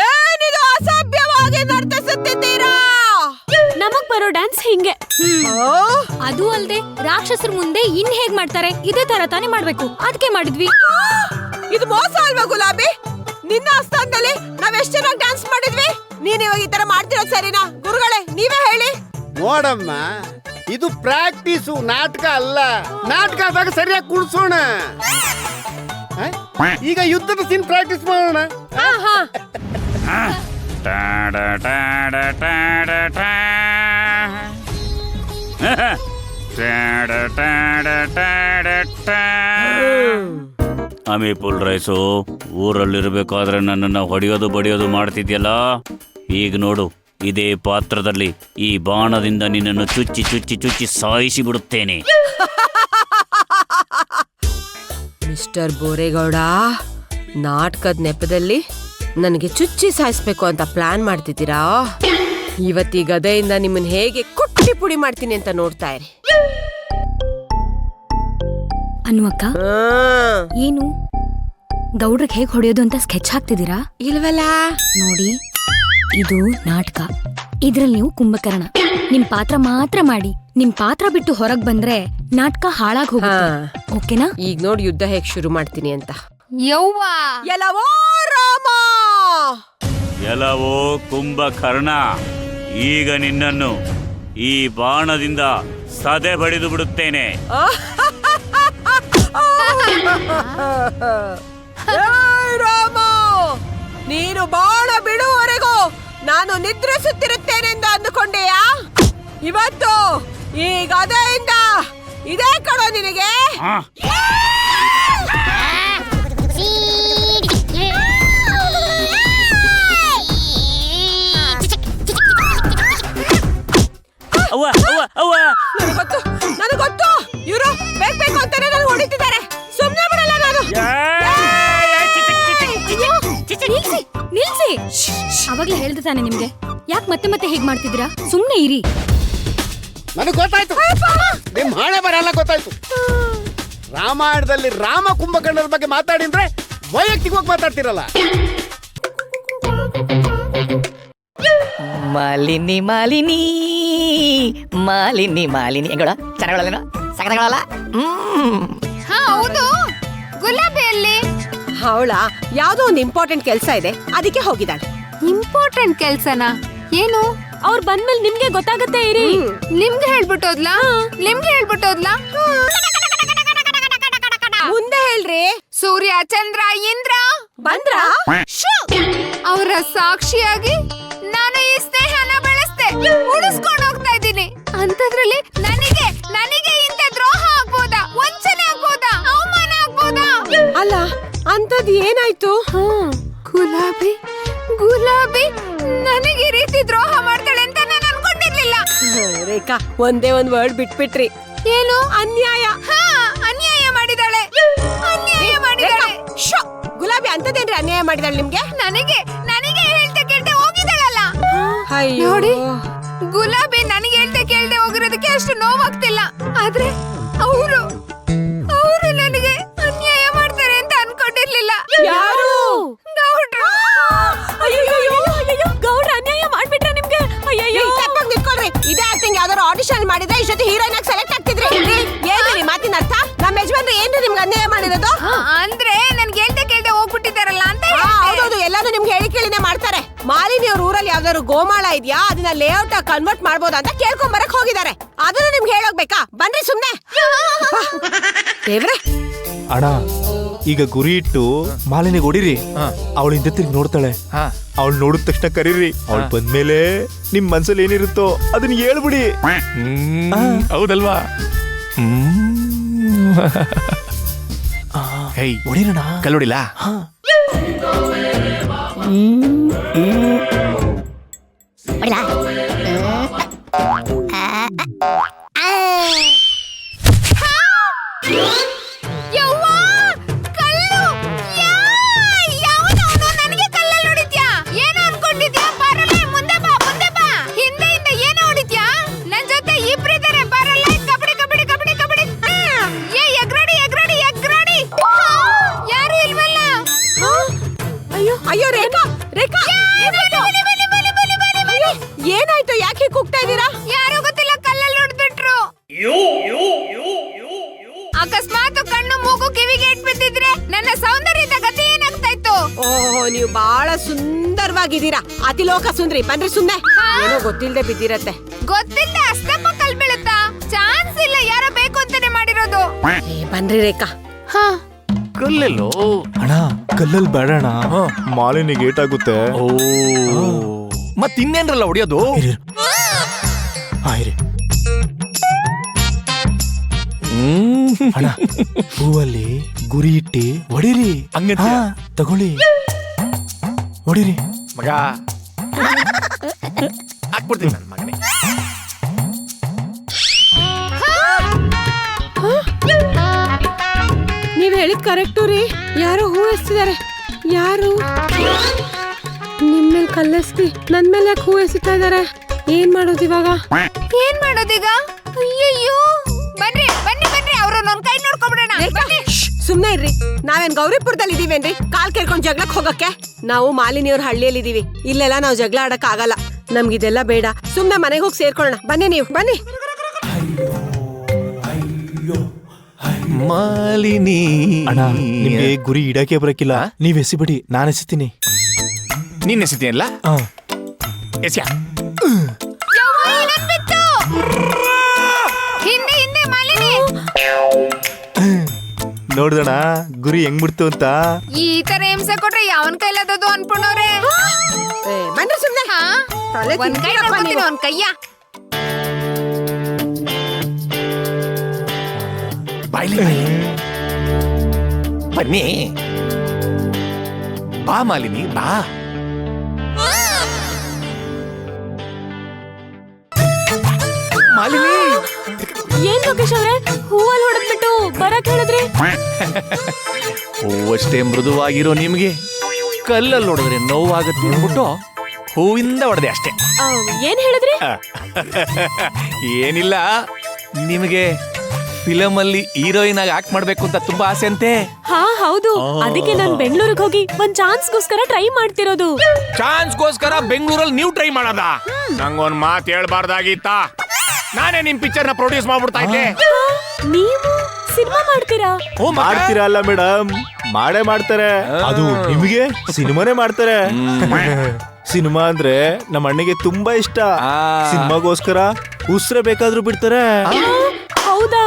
ಏನಿದು ಅಸಭ್ಯವಾಗಿ ನರ್ತಿಸುತ್ತಿದ್ದೀರಾ? ನಮಗ್ ಬರೋ ಡ್ಯಾನ್ಸ್ ಹಿಂಗೆ. ಅದು ಅಲ್ದೆ ರಾಕ್ಷಸರ ಮುಂದೆ ಇನ್ ಹೇಗ್ ಮಾಡ್ತಾರೆ, ಇದೇ ತರ ತಾನೇ ಮಾಡ್ಬೇಕು, ಅದಕ್ಕೆ ಮಾಡಿದ್ವಿ. ಇದು ಮೋಸ ಅಲ್ವಾ ಗುಲಾಬಿ? ನಿನ್ನ ಆಸ್ಥಾನದಲ್ಲಿ ನಾವ್ ಎಷ್ಟ್ ಚೆನ್ನಾಗಿ ಡ್ಯಾನ್ಸ್ ಮಾಡಿದ್ವಿ. ನೀನ್ ಇವಾಗ ಈ ತರ ಮಾಡ್ತಿರೋದ್ ಸರಿನಾ? ಗುರುಗಳೇ, ನೀವೇ ಹೇಳಿ. ನೋಡಮ್ಮ, ಇದು ಪ್ರಾಕ್ಟೀಸು, ನಾಟಕ ಅಲ್ಲ. ನಾಟಕ ಆದಾಗ ಸರಿಯಾಗಿ ಕುಡ್ಸೋಣ. ಈಗ ಯುದ್ಧದ ಸೀನ್ ಪ್ರಾಕ್ಟೀಸ್ ಮಾಡೋಣ. ಅಮೀಪುಲ್ ರೈಸು, ಊರಲ್ಲಿರ್ಬೇಕಾದ್ರೆ ನನ್ನನ್ನು ಹೊಡೆಯೋದು ಬಡಿಯೋದು ಮಾಡ್ತಿದ್ಯಲ್ಲ, ಈಗ ನೋಡು, ಇದೇ ಪಾತ್ರದಲ್ಲಿ ಈ ಬಾಣದಿಂದ ನಿನ್ನನ್ನು ಚುಚ್ಚಿ ಚುಚ್ಚಿ ಚುಚ್ಚಿ ಸಾಯಿಸಿ ಬಿಡುತ್ತೇನೆ. ಮಿಸ್ಟರ್ ಬೋರೇಗೌಡ, ನಾಟಕದ ನೆಪದಲ್ಲಿ ನನಗೆ ಚುಚ್ಚಿ ಸಾಯಿಸ್ಬೇಕು ಅಂತ ಪ್ಲಾನ್ ಮಾಡ್ತಿದ್ದೀರಾ? ಇವತ್ತಿ ಗದೆಯಿಂದ ನಿಮ್ಮನ್ನ ಹೇಗೆ ಕುಟ್ಟಿ ಪುಡಿ ಮಾಡ್ತೀನಿ ಅಂತ ನೋಡ್ತಾ ಇರಿ. ಅನ್ವಕ್ಕ, ಏನು ಗೌಡ್ರಿಗೆ ಹೇಗ್ ಹೊಡೆಯೋದು ಅಂತ ಸ್ಕೆಚ್ ಹಾಕ್ತಿದ್ದೀರಾ? ಇಲ್ವಲ್ಲ. ನೋಡಿ, ಇದು ನಾಟಕ. ಇದ್ರಲ್ಲಿ ನೀವು ಕುಂಭಕರ್ಣ. ನಿಮ್ ಪಾತ್ರ ಮಾತ್ರ ಮಾಡಿ. ನಿಮ್ ಪಾತ್ರ ಬಿಟ್ಟು ಹೊರಗ್ ಬಂದ್ರೆ ನಾಟಕ ಹಾಳಾಗ್ ಹೋಗುತ್ತೆ. ಓಕೆನಾ? ಈಗ ನೋಡಿ ಯುದ್ಧ ಹೇಗ್ ಶುರು ಮಾಡ್ತೀನಿ ಅಂತ. ಯವ್ವ, ಎಲ್ಲವೋ ರಾಮ, ಎಲ್ಲವೋ ಕುಂಭಕರ್ಣ, ಈಗ ನಿನ್ನನ್ನು ಈ ಬಾಣದಿಂದ ಸದೆ ಬಡಿದು ಬಿಡುತ್ತೇನೆ. ರಾಮ, ನೀನು ಬಾಣ ಬಿಡುವವರೆಗೂ ನಾನು ನಿದ್ರಿಸುತ್ತಿರುತ್ತೇನೆಂದು ಅಂದುಕೊಂಡೆಯಾ? ಇವತ್ತು ಈ ಗದೆಯಿಂದ ಇದೇ ಕಡೋ ನಿನಗೆ. ಅವ್ವ ಅವ್ವ ಅವ್ವ ನನಗೆ ಗೊತ್ತು ಇವರು ಬೇಕು ಅಂತಾನೆ ನಾನು ಹೊಡಿತಿದ್ದಾರೆ. ಸುಮ್ಮನೆ ಬಿಡಲ್ಲ ನಾನು. ನಿಲ್ಸಿ ಅವಾಗ್ಲೇ ಹೇಳ್ದೆ ತಾನೆ ನಿಮ್ಗೆ, ಯಾಕೆ ಮತ್ತೆ ಮತ್ತೆ ಹೇಗ್ ಮಾಡ್ತಿದ್ದೀರಾ? ಸುಮ್ನೆ ಇರಿ. ನನಗೆ ಗೊತ್ತಾಯ್ತು, ನಿಮ್ ಹಣೆ ಬರಲ್ಲ ಗೊತ್ತಾಯ್ತು. ರಾಮಾಯಣದಲ್ಲಿ ರಾಮ ಕುಂಭಕರ್ಣರ ಬಗ್ಗೆ ಮಾತಾಡಿದ್ರೆ ವೈಯಕ್ತಿಕವಾಗಿ ಮಾತಾಡ್ತಿರಲ್ಲ. ಮಾಲಿನಿ ಮಾಲಿನಿ ಮಾಲಿನಿ ಮಾಲಿನಿ ಹೆಂಗಳ ಚೆನ್ನಾಗಲ್ಲ ಸಕಲಗಳಲ್ಲ. ಹಾ ಹೌದು, ಗುಲಾಬಿಯಲ್ಲಿ ಅವಳ ಯಾವ್ದೋ ಒಂದು ಇಂಪಾರ್ಟೆಂಟ್ ಕೆಲಸ ಇದೆ, ಅದಕ್ಕೆ ಹೋಗಿದ್ದಾಳೆ. ಇಂಪಾರ್ಟೆಂಟ್ ಕೆಲ್ಸನಾ? ಏನು? ಅವ್ರು ಬಂದ್ಮೇಲೆ ನಿಮ್ಗೆ ಗೊತ್ತಾಗತ್ತೆ. ಇರಿ. ನಿಮ್ಗೆ ಹೇಳ್ಬಿಟ್ಟೋದ್ಲಾ? ಮುಂದೆ ಹೇಳ್ರಿ. ಸೂರ್ಯ ಚಂದ್ರ ಇಂದ್ರ ಬಂದ್ರ? ಅವರ ಸಾಕ್ಷಿಯಾಗಿ ನಾನು ಈ ಸ್ನೇಹನ ಬೆಳೆಸ್ದೆ, ಉಳಿಸ್ಕೊಂಡು ಹೋಗ್ತಾ ಇದ್ದೀನಿ. ಅಂತದ್ರಲ್ಲಿ ನನಗೆ ಇಂಥ ದ್ರೋಹ ಆಗ್ಬೋದಾ? ವಂಚನೆ ಆಗ್ಬೋದಾ? ಅವಮಾನ ಆಗ್ಬೋದಾ? ಅಲ್ಲ, ಅಂತದ್ ಏನಾಯ್ತು? ಗುಲಾಬಿ ನನಗೆ ಈ ರೀತಿ ದ್ರೋಹ ಮಾಡ್ತಾಳೆ ಅಂತ ನಾನು ಅನ್ಕೊಂಡಿರ್ಲಿಲ್ಲ. ರೇಖಾ, ಒಂದೇ ಒಂದ್ ವರ್ಡ್ ಬಿಟ್ಬಿಟ್ರಿ. ಏನು? ಅನ್ಯಾಯ. ಅನ್ಯಾಯ ಮಾಡಿದಾಳೆ. ಗುಲಾಬಿ ಅಂತದೇನ್ರಿ ಅನ್ಯಾಯ ಮಾಡಿದಾಳೆ ನಿಮ್ಗೆ? ನನಗೆ ಹೇಳ್ತೆ ಕೇಳ್ತೆ ಹೋಗಿದ್ದಾಳಲ್ಲ. ನೋಡಿ, ಗುಲಾಬಿ ನನಗೆ ಹೇಳ್ತೆ ಕೇಳ್ದೆ ಹೋಗಿರೋದಕ್ಕೆ ಅಷ್ಟು ನೋವಾಗ್ತಿಲ್ಲ. ಆದ್ರೆ ಅವರು ನನಗೆ ಅನ್ಯಾಯ ಮಾಡ್ತಾರೆ ಅಂತ ಅನ್ಕೊಂಡಿರ್ಲಿಲ್ಲ. ಯಾರು? ಗೌಡ್ರು. ಗೌಡ್ರ ಅನ್ಯಾಯ ಮಾಡ್ಬಿಟ್ರ ನಿಮ್ಗೆ? ಅಯ್ಯಯ್ಯೋ, ನಿಂತ್ಕೊಳ್ರಿ. ಇದೇ ಆಕ್ಟಿಂಗ್ ಯಾವ್ದಾದ್ರು ಆಡಿಷನ್ ಮಾಡಿದ್ರೆ ಇಷ್ಟೊತ್ತು ಹೀರೋಯಿನ್ ಆಗಿ ಸೆಲೆಕ್ಟ್ ಆಗ್ತಿದ್ರಿ. ಏನ್ರಿ ಮಾತಿನ ಅರ್ಥ? ನಮ್ಮ ಯಜಮಾನ್ರು ಏನ್ರಿ ನಿಮ್ಗೆ ಅನ್ಯಾಯ ಮಾಡಿರೋದು? ಅಂದ್ರೆ ನನ್ಗೆ ಹೇಳ್ತೆ ಕೇಳ್ದೆ ಹೋಗ್ಬಿಟ್ಟಿದಾರಲ್ಲ ಅಂತ. ಹೌದೌದು, ಎಲ್ಲಾನು ನಿಮ್ಗೆ ಹೇಳಿ ಕೇಳಿನೇ ಮಾಡ್ತಾರೆ. ಮಾಲಿನಿ ಅವ್ರ ಊರಲ್ಲಿ ಯಾವ್ದಾದ್ರು ಗೋಮಾಳ ಇದೆಯಾ, ಅದನ್ನ ಲೇಔಟ್ ಆಗಿ ಕನ್ವರ್ಟ್ ಮಾಡ್ಬೋದಾ ಅಂತ ಕೇಳ್ಕೊಂಡ್ ಬರಕ್ ಹೋಗಿದ್ದಾರೆ. ಅದನ್ನ ನಿಮ್ಗೆ ಹೇಳೋಗ್ಬೇಕಾ? ಬನ್ರಿ ಸುಮ್ನೆ. ದೇವ್ರೆ, ಅಣ್ಣ ಈಗ ಗುರಿ ಇಟ್ಟು ಮಾಲಿನಿಗೆ ಹೊಡಿರಿ. ಅವಳು ಹಿಂದೆ ತಿರ್ಗಿ ನೋಡ್ತಾಳೆ. ಅವಳು ನೋಡಿದ ತಕ್ಷಣ ಕರೀರಿ. ಅವಳು ಬಂದ್ಮೇಲೆ ನಿಮ್ ಮನ್ಸಲ್ಲಿ ಏನಿರುತ್ತೋ ಅದನ್ನ ಹೇಳ್ಬಿಡಿ. ಹೌದಲ್ವಾ? ಹೇಯ್ ಹೊಡಿರೋಣ. ಕಲ್ಲೊಡಿಲ್ಲ. ನನಗೆ ಕಲ್ಲಲ್ಲಿ ಹೊಡಿತ್ಯಾ? ಏನು ಅನ್ಕೊಂಡಿದ್ಯಾ? ಬರಲ್ಲ, ಮುಂದೆ ಬಾ. ಹಿಂದೆಯಿಂದ ಏನು ಹೊಡಿತ್ಯಾ? ನನ್ ಜೊತೆ ಇಬ್ರಿದ್ದಾರೆ, ಬರಲ್ಲ. ಕಬಡ್ಡಿ. ಎಗ್ರಾಡಿ. ಯಾರು ಇಲ್ವಲ್ಲ? ಅಯ್ಯೋ ರೇಖಾ, ಏನಾಯ್ತು? ಯಾಕೆ ಕೂಗ್ತಾ ಇದ್ದೀರಾ? ಯಾರು ಗೊತ್ತಿಲ್ಲ, ಕಲ್ಲಲ್ಲಿ ಹೊಡೆದ್ಬಿಟ್ರು. ಅಕಸ್ಮಾತ್ ಕಣ್ಣು ಮೂಗು ಕಿವಿಗೆ ಬಿದ್ದಿದ್ರೆ ನನ್ನ ಸೌಂದರ್ಯದ ಗತಿ ಏನಾಗ್ತಾ ಇತ್ತು? ಓಹೋ, ನೀವು ಬಹಳ ಸುಂದರವಾಗಿದ್ದೀರಾ. ಅತಿಲೋಕ ಸುಂದ್ರಿ. ಬನ್ರಿ ಸುಮ್ನೆ. ಏನೋ ಗೊತ್ತಿಲ್ಲದೆ ಬಿದ್ದಿರತ್ತೆ. ಗೊತ್ತಿಲ್ಲ, ಅಷ್ಟಪ್ಪ ಕಲ್ ಬೀಳುತ್ತಾ? ಚಾನ್ಸ್ ಇಲ್ಲ, ಯಾರೋ ಬೇಕು ಅಂತಾನೆ ಮಾಡಿರೋದು. ಬನ್ರಿ ರೇಖಾ. ಕಲ್ಲೆಲ್ಲೋ? ಅಣ್ಣ ಕಲ್ಲಲ್ಲಿ ಬೇಡಣ, ಮಾಲಿನಿಗೆ ಏಟಾಗುತ್ತೆ. ಮತ್ ಇನ್ನೇನ್ರಲ್ಲ ಹೊಡಿಯೋದು? ಅಣ್ಣ ಹೂವಲ್ಲಿ ಗುರಿ ಇಟ್ಟಿ ಹೊಡಿರಿ. ಹಂಗೆ ತಗೊಳ್ಳಿ, ಹೊಡಿರಿ ಮಗ. ಹಾಕ್ಬಿಡ್ತೀನಿ ನನ್ನ ಮಗನೇ. ನೀವ್ ಹೇಳಿದ್ ಕರೆಕ್ಟು ರೀ. ಯಾರೋ ಹೂ ಎಸ್ತಿದ್ದಾರೆ. ಯಾರು? ನಿಮ್ಮೇಲೆ ಕಲ್ಲೆಸ್ತಿ ನನ್ ಮೇಲೆ ಯಾಕೆ ಹೂ ಎಸಿತಾ ಇದಾರೆ? ಏನ್ ಮಾಡೋದು ಇವಾಗ? ಅಯ್ಯಯ್ಯೋ, ಬನ್ರಿ. ಅವ್ರು ನನ್ ಕೈ ನೋಡ್ಕೊಂಡ್ಬಿಡೋಣ. ಸುಮ್ನೆ ಇರ್ರಿ. ನಾವೇನ್ ಗೌರಿಪುರದಲ್ಲಿ ಇದೀವೇನ್ರಿ ಕಾಲ್ ಕೇಳ್ಕೊಂಡ್ ಜಗಳಕ್ ಹೋಗಕ್ಕೆ? ನಾವು ಮಾಲಿನಿಯವ್ರ ಹಳ್ಳಿಯಲ್ಲಿ ಇದೀವಿ. ಇಲ್ಲೆಲ್ಲ ನಾವು ಜಗಳ ಆಡಕ್ ಆಗಲ್ಲ. ನಮ್ಗಿದೆಲ್ಲ ಬೇಡ. ಸುಮ್ನೆ ಮನೆಗೆ ಹೋಗಿ ಸೇರ್ಕೊಳ್ಳೋಣ. ಬನ್ನಿ, ನೀವು ಬನ್ನಿ. ಮಾಲಿನಿ ಅಣ್ಣ, ನಿಮ್ಗೆ ಗುರಿ ಇಡಕ್ಕೆ ಬರಕಿಲ್ಲ. ನೀವ್ ಎಸಿಬಿಡಿ, ನಾನು ಎಸಿತೀನಿ. ನೀನ್ ಎಸಿತೀಯಲ್ಲ? ಎಸ್ಯಾ. ಹಿಂದೆ ಮಾಲಿನಿ. ನೋಡ್ದಣ ಗುರಿ ಹೆಂಗ್ ಬಿಡ್ತು ಅಂತ. ಈ ತರ ಹಿಂಸೆ ಕೊಟ್ರೆ ಯಾವನ್ ಕೈಲದದು ಅನ್ಕೊಂಡವ್ರೆ. ಬನ್ನಿ ಸುಮ್ನೆ. ಒಂದ್ ಕೈ ನೋಡ್ಕೊಂತೀನಿ, ಒಂದ್ ಕೈಯ. ಬಾಯ್ಲಿ ಬನ್ನಿ. ಬಾ ಮಾಲಿನಿ ಬಾ. ಮಾಲಿನಿ ಏನ್ ಲೋಕೇಶ್ ಅವ್ರೆ ಹೂವಲ್ಲಿ ಹೊಡೆದ್ಬಿಟ್ಟು ಬರಕ್ ಹೇಳಿದ್ರಿ? ಹೂವಷ್ಟೇ ಮೃದುವಾಗಿರೋ ನಿಮ್ಗೆ ಕಲ್ಲಲ್ಲಿ ಹೊಡೆದ್ರೆ ನೋವಾಗುತ್ತೆ ಅಂದ್ಬಿಟ್ಟು ಹೂವಿಂದ ಹೊಡೆದೆ ಅಷ್ಟೇ. ಏನ್ ಹೇಳಿದ್ರಿ? ಏನಿಲ್ಲ, ನಿಮಗೆ ಫಿಲಮ್ ಅಲ್ಲಿ ಹೀರೋಯಿನ್ ಆಗಿ ಆಕ್ಟ್ ಮಾಡ್ಬೇಕು ಅಂತ ತುಂಬಾ ಆಸೆ ಅಂತೆ. ಹಾ ಹೌದು, ಅದಕ್ಕೆ ನಾನ್ ಬೆಂಗಳೂರಿಗೆ ಹೋಗಿ ಒಂದ್ ಚಾನ್ಸ್ಗೋಸ್ಕರ ಟ್ರೈ ಮಾಡ್ತಿರೋದು. ಚಾನ್ಸ್ಗೋಸ್ಕರ ಬೆಂಗಳೂರಲ್ಲಿ ನೀವು ಟ್ರೈ ಮಾಡದ? ನಂಗೊಂದ್ ಮಾತು ಹೇಳ್ಬಾರ್ದಾಗಿತ್ತ? ನಾನೇ ನಿಮ್ ಪಿಕ್ಚರ್ ನ ಪ್ರೊಡ್ಯೂಸ್ ಮಾಡ್ಬಿಡ್ತಾ ಇದ್ದೆ. ನೀವು ಸಿನಿಮಾ ಮಾಡ್ತೀರಾ? ಮಾಡ್ತೀರಾ ಅಲ್ಲ ಮೇಡಮ್, ಮಾಡೇ ಮಾಡ್ತಾರೆ. ಅದು ನಿಮಗೆ ಸಿನಿಮಾನೇ ಮಾಡ್ತಾರೆ. ಸಿನಿಮಾ ಅಂದ್ರೆ ನಮ್ಮ ಅಣ್ಣಗೆ ತುಂಬಾ ಇಷ್ಟ. ಸಿನಿಮಾಗೋಸ್ಕರ ಉಸಿರೇ ಬೇಕಾದ್ರೂ ಬಿಡ್ತಾರೆ. ಹೌದಾ?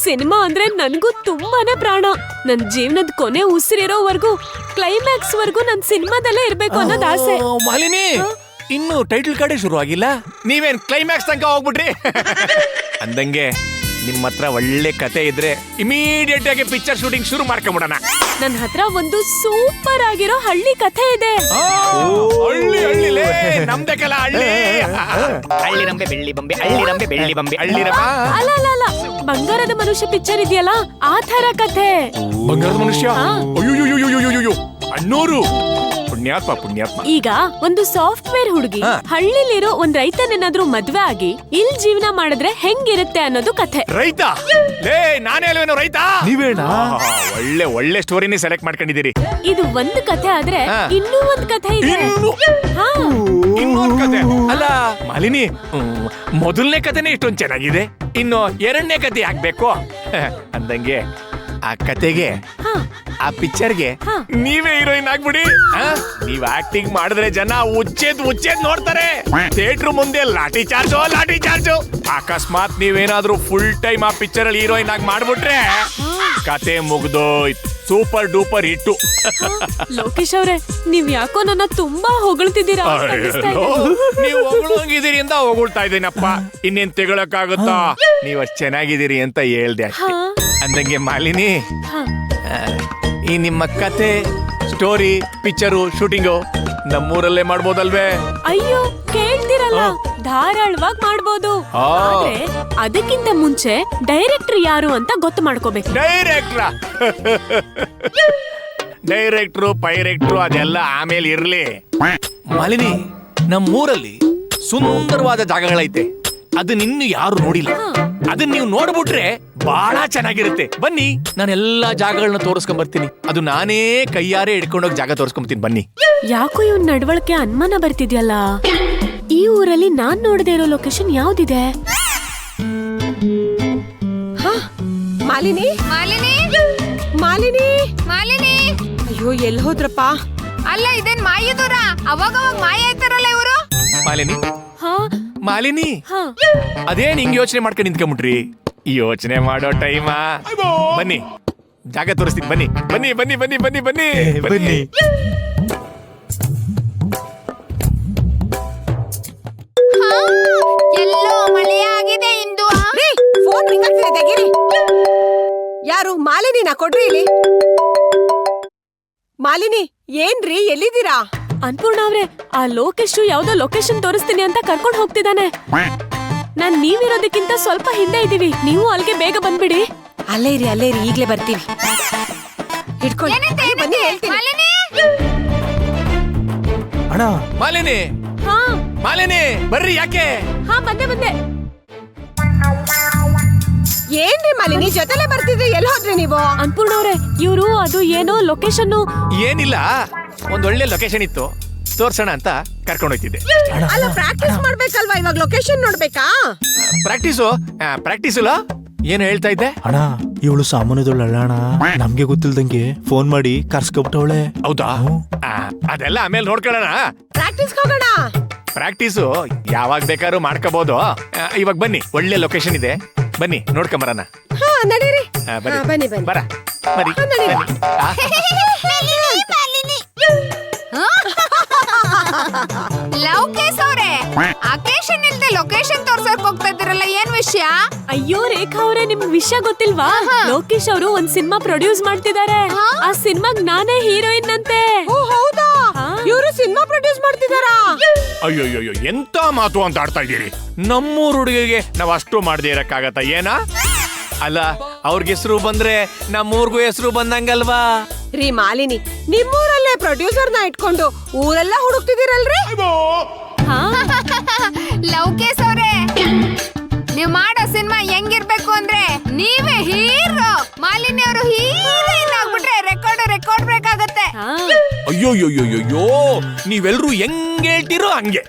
ಸಿನಿಮಾ ಅಂದ್ರೆ ನನ್ಗೂ ತುಂಬಾನೇ ಪ್ರಾಣ. ನನ್ ಜೀವನದ ಕೊನೆ ಉಸಿರಿರೋವರೆಗೂ ಕ್ಲೈಮ್ಯಾಕ್ಸ್ ವರ್ಗೂ ನನ್ ಸಿನಿಮಾದಲ್ಲೇ ಇರ್ಬೇಕು ಅನ್ನೋದು ಆಸೆ. ಮಾಲಿನಿ, ಇನ್ನು ಟೈಟಲ್ ಕಾರ್ಡೇ ಶುರು ಆಗಿಲ್ಲ, ನೀವೇನ್ ಕ್ಲೈಮ್ಯಾಕ್ಸ್ ತನಕ ಹೋಗ್ಬಿಟ್ರಿ? ಅಂದಂಗೆ ನಿಮ್ಮ ಹತ್ರ ಒಳ್ಳೆ ಕತೆ ಇದ್ರೆ ಇಮಿಡಿಯೇಟ್ ಆಗಿ ಪಿಕ್ಚರ್ ಶೂಟಿಂಗ್ ಶುರು ಮಾಡ್ಕೊಂಬಿಡೋಣ. ನನ್ ಹತ್ರ ಒಂದು ಸೂಪರ್ ಆಗಿರೋ ಹಳ್ಳಿ ಕಥೆ ಇದೆ. ಹಳ್ಳಿ ನಮ್ದೇ ಕಲ ಹಳ್ಳಿ. ಹಳ್ಳಿ ರಂಬೆ ಬೆಳ್ಳಿ ಬೊಂಬೆ, ಹಳ್ಳಿ ರಂಬೆ ಬೆಳ್ಳಿ ಬೊಂಬೆ, ಹಳ್ಳಿ ರಮ್ಮ. ಅಲ್ಲ ಅಲ್ಲ ಅಲ್ಲ, ಬಂಗಾರದ ಮನುಷ್ಯ ಪಿಕ್ಚರ್ ಇದೆಯಲ್ಲ ಆ ತರ ಕಥೆ. ಬಂಗಾರದ ಮನುಷ್ಯ? ಅಯ್ಯೋ ಅಣ್ಣೋರು ಪುಣ್ಯಾತ್ಮ. ಈಗ ಒಂದು ಸಾಫ್ಟ್ವೇರ್ ಹುಡುಗಿ ಹಳ್ಳಿಲಿರೋ ಒಂದ್ ರೈತನೇನಾದ್ರೂ ಮದ್ವೆ ಆಗಿ ಇಲ್ಲಿ ಜೀವನ ಮಾಡಿದ್ರೆ ಹೆಂಗಿರುತ್ತೆ ಅನ್ನೋದು ಕಥೆ. ರೈತ? ಲೇ ನಾನೇ ಅಲ್ವೇನೋ ರೈತ? ನೀವೇನಾ? ಒಳ್ಳೆ ಸ್ಟೋರಿನೇ ಸೆಲೆಕ್ಟ್ ಮಾಡ್ಕೊಂಡಿದ್ದೀರಿ. ಇದು ಒಂದು ಕಥೆ ಆದ್ರೆ ಇನ್ನೂ ಒಂದ್ ಕಥೆ ಇದೆ. ಇನ್ನೊಂದ್ ಕತೆ ಅಲ್ಲ ಮಾಲಿನಿ, ಮೊದಲನೇ ಕಥೆನೇ ಇಷ್ಟೊಂದು ಚೆನ್ನಾಗಿದೆ, ಇನ್ನು ಎರಡನೇ ಕತೆ ಆಗ್ಬೇಕು. ಅಂದಂಗೆ ಆ ಕತೆಗೆ ಆ ಪಿಕ್ಚರ್ಗೆ ನೀವೇ ಹೀರೋಯಿನ್ ಆಗ್ಬಿಡಿ. ನೀವ್ ಆಕ್ಟಿಂಗ್ ಮಾಡಿದ್ರೆ ಜನ ಉಚ್ಚೇದ್ ನೋಡ್ತಾರೆ. ಥಿಯೇಟರ್ ಮುಂದೆ ಲಾಠಿ ಚಾರ್ಜು. ಅಕಸ್ಮಾತ್ ನೀವೇನಾದ್ರೂ ಫುಲ್ ಟೈಮ್ ಆ ಪಿಕ್ಚರ್ ಅಲ್ಲಿ ಹೀರೋಯಿನ್ ಆಗಿ ಮಾಡ್ಬಿಟ್ರೆ ಕತೆ ಮುಗ್ದೋಯ್ತು. ಸೂಪರ್ ಡೂಪರ್ ಹಿಟ್ಟು. ಲೋಕೇಶ್ ಅವ್ರೆ, ನೀವ್ ಯಾಕೋ ನನ್ನ ತುಂಬಾ ಹೊಗಳ್ತಿದ್ದೀರಾ? ನೀವು ಹೊಗಳೋಗಿದ್ದೀರಿ ಅಂತ ಹೊಗಳ್ತಾ ಇದ್ದೀನಪ್ಪ, ಇನ್ನೇನ್ ತೆಗೊಳಕ್ಕಾಗುತ್ತಾ? ನೀವ್ ಅಷ್ಟ್ ಚೆನ್ನಾಗಿದ್ದೀರಿ ಅಂತ ಹೇಳ್ದೆ ಅಷ್ಟೇ. ಅಂದಂಗೆ ಮಾಲಿನಿ, ಈ ನಿಮ್ಮ ಕತೆ, ಸ್ಟೋರಿ, ಪಿಕ್ಚರು, ಶೂಟಿಂಗು ನಮ್ಮೂರಲ್ಲೇ ಮಾಡ್ಬೋದಲ್ವೇ? ಅಯ್ಯೋ ಕೇಳ್ತಿರಲ್ಲ, ಧಾರಾಳವಾಗಿ ಮಾಡ್ಬೋದು. ಆದ್ರೆ ಅದಕ್ಕಿಂತ ಮುಂಚೆ ಡೈರೆಕ್ಟರ್ ಯಾರು ಅಂತ ಗೊತ್ತು ಮಾಡ್ಕೋಬೇಕು. ಡೈರೆಕ್ಟ್ರು ಪೈರೆಕ್ಟ್ರು ಅದೆಲ್ಲ ಆಮೇಲೆ ಇರ್ಲಿ. ಮಾಲಿನಿ, ನಮ್ಮೂರಲ್ಲಿ ಸುಂದರವಾದ ಜಾಗಗಳೈತೆ, ಅದನ್ನ ಇನ್ನು ಯಾರು ನೋಡಿಲ್ಲ. ಅದನ್ನ ನೀವು ನೋಡ್ಬಿಟ್ರೆ ಬಹಳ ಚೆನ್ನಾಗಿರುತ್ತೆ. ಬನ್ನಿ, ನಾನು ಎಲ್ಲಾ ಜಾಗಗಳನ್ನ ತೋರಿಸ್ಕೊಂಡ್ ಬರ್ತೀನಿ. ಅದು ನಾನೇ ಕೈಯಾರೆ ಹಿಡ್ಕೊಂಡೋಗಿ ಜಾಗ ತೋರಿಸ್ಕೊಂಬರ್ತೀನಿ. ಬನ್ನಿ. ಯಾಕೋ ಇವ್ನ ನಡವಳಿಕೆ ಅನುಮಾನ ಬರ್ತಿದ್ಯಲ್ಲ. ಈ ಊರಲ್ಲಿ ನಾನ್ ನೋಡದೇ ಇರೋ ಲೊಕೇಶನ್ ಯಾವ್ದಿದೆ? ಮಾಲಿನಿ ಮಾಲಿನಿ ಮಾಲಿನಿ ಮಾಲಿನಿ, ಅಯ್ಯೋ ಎಲ್ಲಿ ಹೋದ್ರಪ್ಪ? ಅಲ್ಲ ಇದೇನ್ ಮಾಯದೂರ? ಅವಾಗ ಮಾಯ ಆಯ್ತಾರಲ್ಲ ಇವರು. ಮಾಲಿನಿ, ಹಾ ಮಾಲಿನಿ, ಅದೇನ್ ಹಿಂಗ್ ಯೋಚನೆ ಮಾಡ್ಕೊಂಡು ನಿಂತ್ಕೊಂಡ್ಬಿಟ್ರಿ? ಯೋಚನೆ ಮಾಡೋ ಟೈಮಾ? ಬನ್ನಿ, ಜಾಗ ತೋರಿಸ್ತೀನಿ. ಬನ್ನಿ ಬನ್ನಿ ಬನ್ನಿ ಬನ್ನಿ ಬನ್ನಿ ಬನ್ನಿ ಬನ್ನಿ. ಎಲ್ಲೋ ಮಳೆಯಾಗಿದೆ ಇಂದು. ಫೋನ್ ರಿಂಗ್ ಆಗ್ತಿದೆ, ತೆಗೀರಿ. ಯಾರು? ಮಾಲಿನಿನ ಕೊಡ್ರಿ ಇಲ್ಲಿ. ಮಾಲಿನಿ, ಏನ್ರಿ ಎಲ್ಲಿದ್ದೀರಾ? ಅನ್ಪೂರ್ಣ ಅವ್ರೆ, ಆ ಲೋಕೇಶ್ ಯಾವ್ದೋ ಲೊಕೇಶನ್ ತೋರಿಸ್ತೀನಿ ಅಂತ ಕರ್ಕೊಂಡ್ ಹೋಗ್ತಿದ್ದಾನೆ. ನಾನ್ ನೀವಿರೋದಕ್ಕಿಂತ ಸ್ವಲ್ಪ ಹಿಂದೆ ಇದೀವಿ, ನೀವು ಅಲ್ಲಿಗೆ ಬೇಗ ಬಂದ್ಬಿಡಿ. ಅಲ್ಲೇ ಇರಿ ಈಗ್ಲೇ ಬರ್ತೀವಿ. ಹಿಡ್ಕೊಳ್ಳಿ. ಬನ್ನಿ ಹೇಳ್ತೀನಿ. ಮಾಲಿನಿ ಅಣ್ಣ, ಮಾಲಿನಿ, ಹಾ ಮಾಲಿನಿ ಬರ್ರಿ. ಯಾಕೆ? ಹಾ ಬಂದೆ. ಏನ್ರಿ ಮಾಲಿನಿ ಜೊತೆಲೆ ಬರ್ತಿದ್ರಿ, ಎಲ್ಲಿ ಹೋದ್ರಿ ನೀವು? ಅನ್ಪೂರ್ಣ ಅವ್ರೆ, ಇವ್ರು ಅದು ಏನೋ ಲೊಕೇಶನ್. ಏನಿಲ್ಲ, ಒಂದ್ ಒಳ್ಳೆ ಲೊಕೇಶನ್ ಇತ್ತು, ತೋರ್ಸೋಣ ಅಂತ ಕರ್ಕೊಂಡು ಹೋಗ್ತಿದ್ದೆ. ಅಲ್ಲ ಪ್ರಾಕ್ಟೀಸ್ ಮಾಡ್ಬೇಕಲ್ವಾ, ಇವಾಗ ಲೊಕೇಶನ್ ನೋಡ್ಬೇಕಾ? ಪ್ರಾಕ್ಟೀಸಲ್ಲ? ಏನು ಹೇಳ್ತಾ ಇದ್ದೆ? ಅಣ್ಣ, ಇವಳು ಸಾಮಾನ್ಯದವಳು ಅಣ್ಣ. ನಮ್ಗೆ ಗೊತ್ತಿಲ್ದಂಗೆ ಫೋನ್ ಮಾಡಿ ಕರ್ಸ್ಕೊಬಿಟ್ಟವಳೆ. ಹೌದಾ? ಅದೆಲ್ಲ ಆಮೇಲೆ ನೋಡ್ಕೊಳ್ಳೋಣ. ಪ್ರಾಕ್ಟೀಸ್ ಹೋಗೋಣ. ಪ್ರಾಕ್ಟೀಸು ಯಾವಾಗ ಬೇಕಾದ್ರೂ ಮಾಡ್ಕೋಬಹುದು. ಇವಾಗ ಬನ್ನಿ, ಒಳ್ಳೆ ಲೊಕೇಶನ್ ಇದೆ, ಬನ್ನಿ ನೋಡ್ಕೊಂಬರೋಣ. ಹಾ ನಡೀರಿ. ಬನ್ನಿ ಬರ ಬನ್ನಿ. ಲವ್ ಕೇಸ್ ಅವ್ರೆ, ಅಕೇಶನ್ ಇಲ್ದೆ ಲೊಕೇಶನ್ ತೋರ್ಸಕ್ ಹೋಗ್ತಾ ಇದ್ದೀರಲ್ಲ, ಏನ್ ವಿಷಯ? ಅಯ್ಯೋ ರೇಖಾ ಅವರೇ, ನಿಮ್ಗೆ ವಿಷಯ ಗೊತ್ತಿಲ್ವಾ? ಲೋಕೇಶ್ ಅವರು ಒಂದ್ ಸಿನಿಮಾ ಪ್ರೊಡ್ಯೂಸ್ ಮಾಡ್ತಿದ್ದಾರೆ. ಆ ಸಿನಿಮಾಗ್ ನಾನೇ ಹೀರೋಯಿನ್ ಅಂತೆ. ಹೌದಾ? ಇವರು ಸಿನಿಮಾ ಪ್ರೊಡ್ಯೂಸ್ ಮಾಡ್ತಿದಾರಾ? ಅಯ್ಯೋ ಎಂತ ಮಾತು ಅಂತ ಆಡ್ತಾ ಇದ್ದೀರಿ. ನಮ್ಮೂರ್ ಹುಡುಗಿಗೆ ನಾವ್ ಅಷ್ಟು ಮಾಡದೇ ಇರಕ್ಕಾಗತ್ತ ಏನಾ? ಅಲ್ಲ, ಅವ್ರಿಗೆ ಹೆಸರು ಬಂದ್ರೆ ನಮ್ಮೂರ್ಗೂ ಹೆಸರು ಬಂದಂಗಲ್ವಾ? ರೀ ಮಾಲಿನಿ, ನಿಮ್ಮೂರಲ್ಲೇ ಪ್ರೊಡ್ಯೂಸರ್ನ ಇಟ್ಕೊಂಡು ಊರೆಲ್ಲ ಹುಡುಕ್ತಿದ್ದೀರಲ್ರಿ? ಲೌಕೇಶ್ ಅವ್ರೆ, ನೀವ್ ಮಾಡೋ ಸಿನಿಮಾ ಹೆಂಗಿರ್ಬೇಕು ಅಂದ್ರೆ ನೀವೇ ಹೀರೋ, ಮಾಲಿನಿ ಅವರು ಹೀರೋಯಿನ್ ಆಗ್ಬಿಟ್ರೆ ರೆಕಾರ್ಡ್ ಬ್ರೇಕ್ ಆಗತ್ತೆ. ಅಯ್ಯೋ ನೀವೆಲ್ರೂ ಹೆಂಗ್ ಹೇಳ್ತಿರೋ ಹಂಗೆ.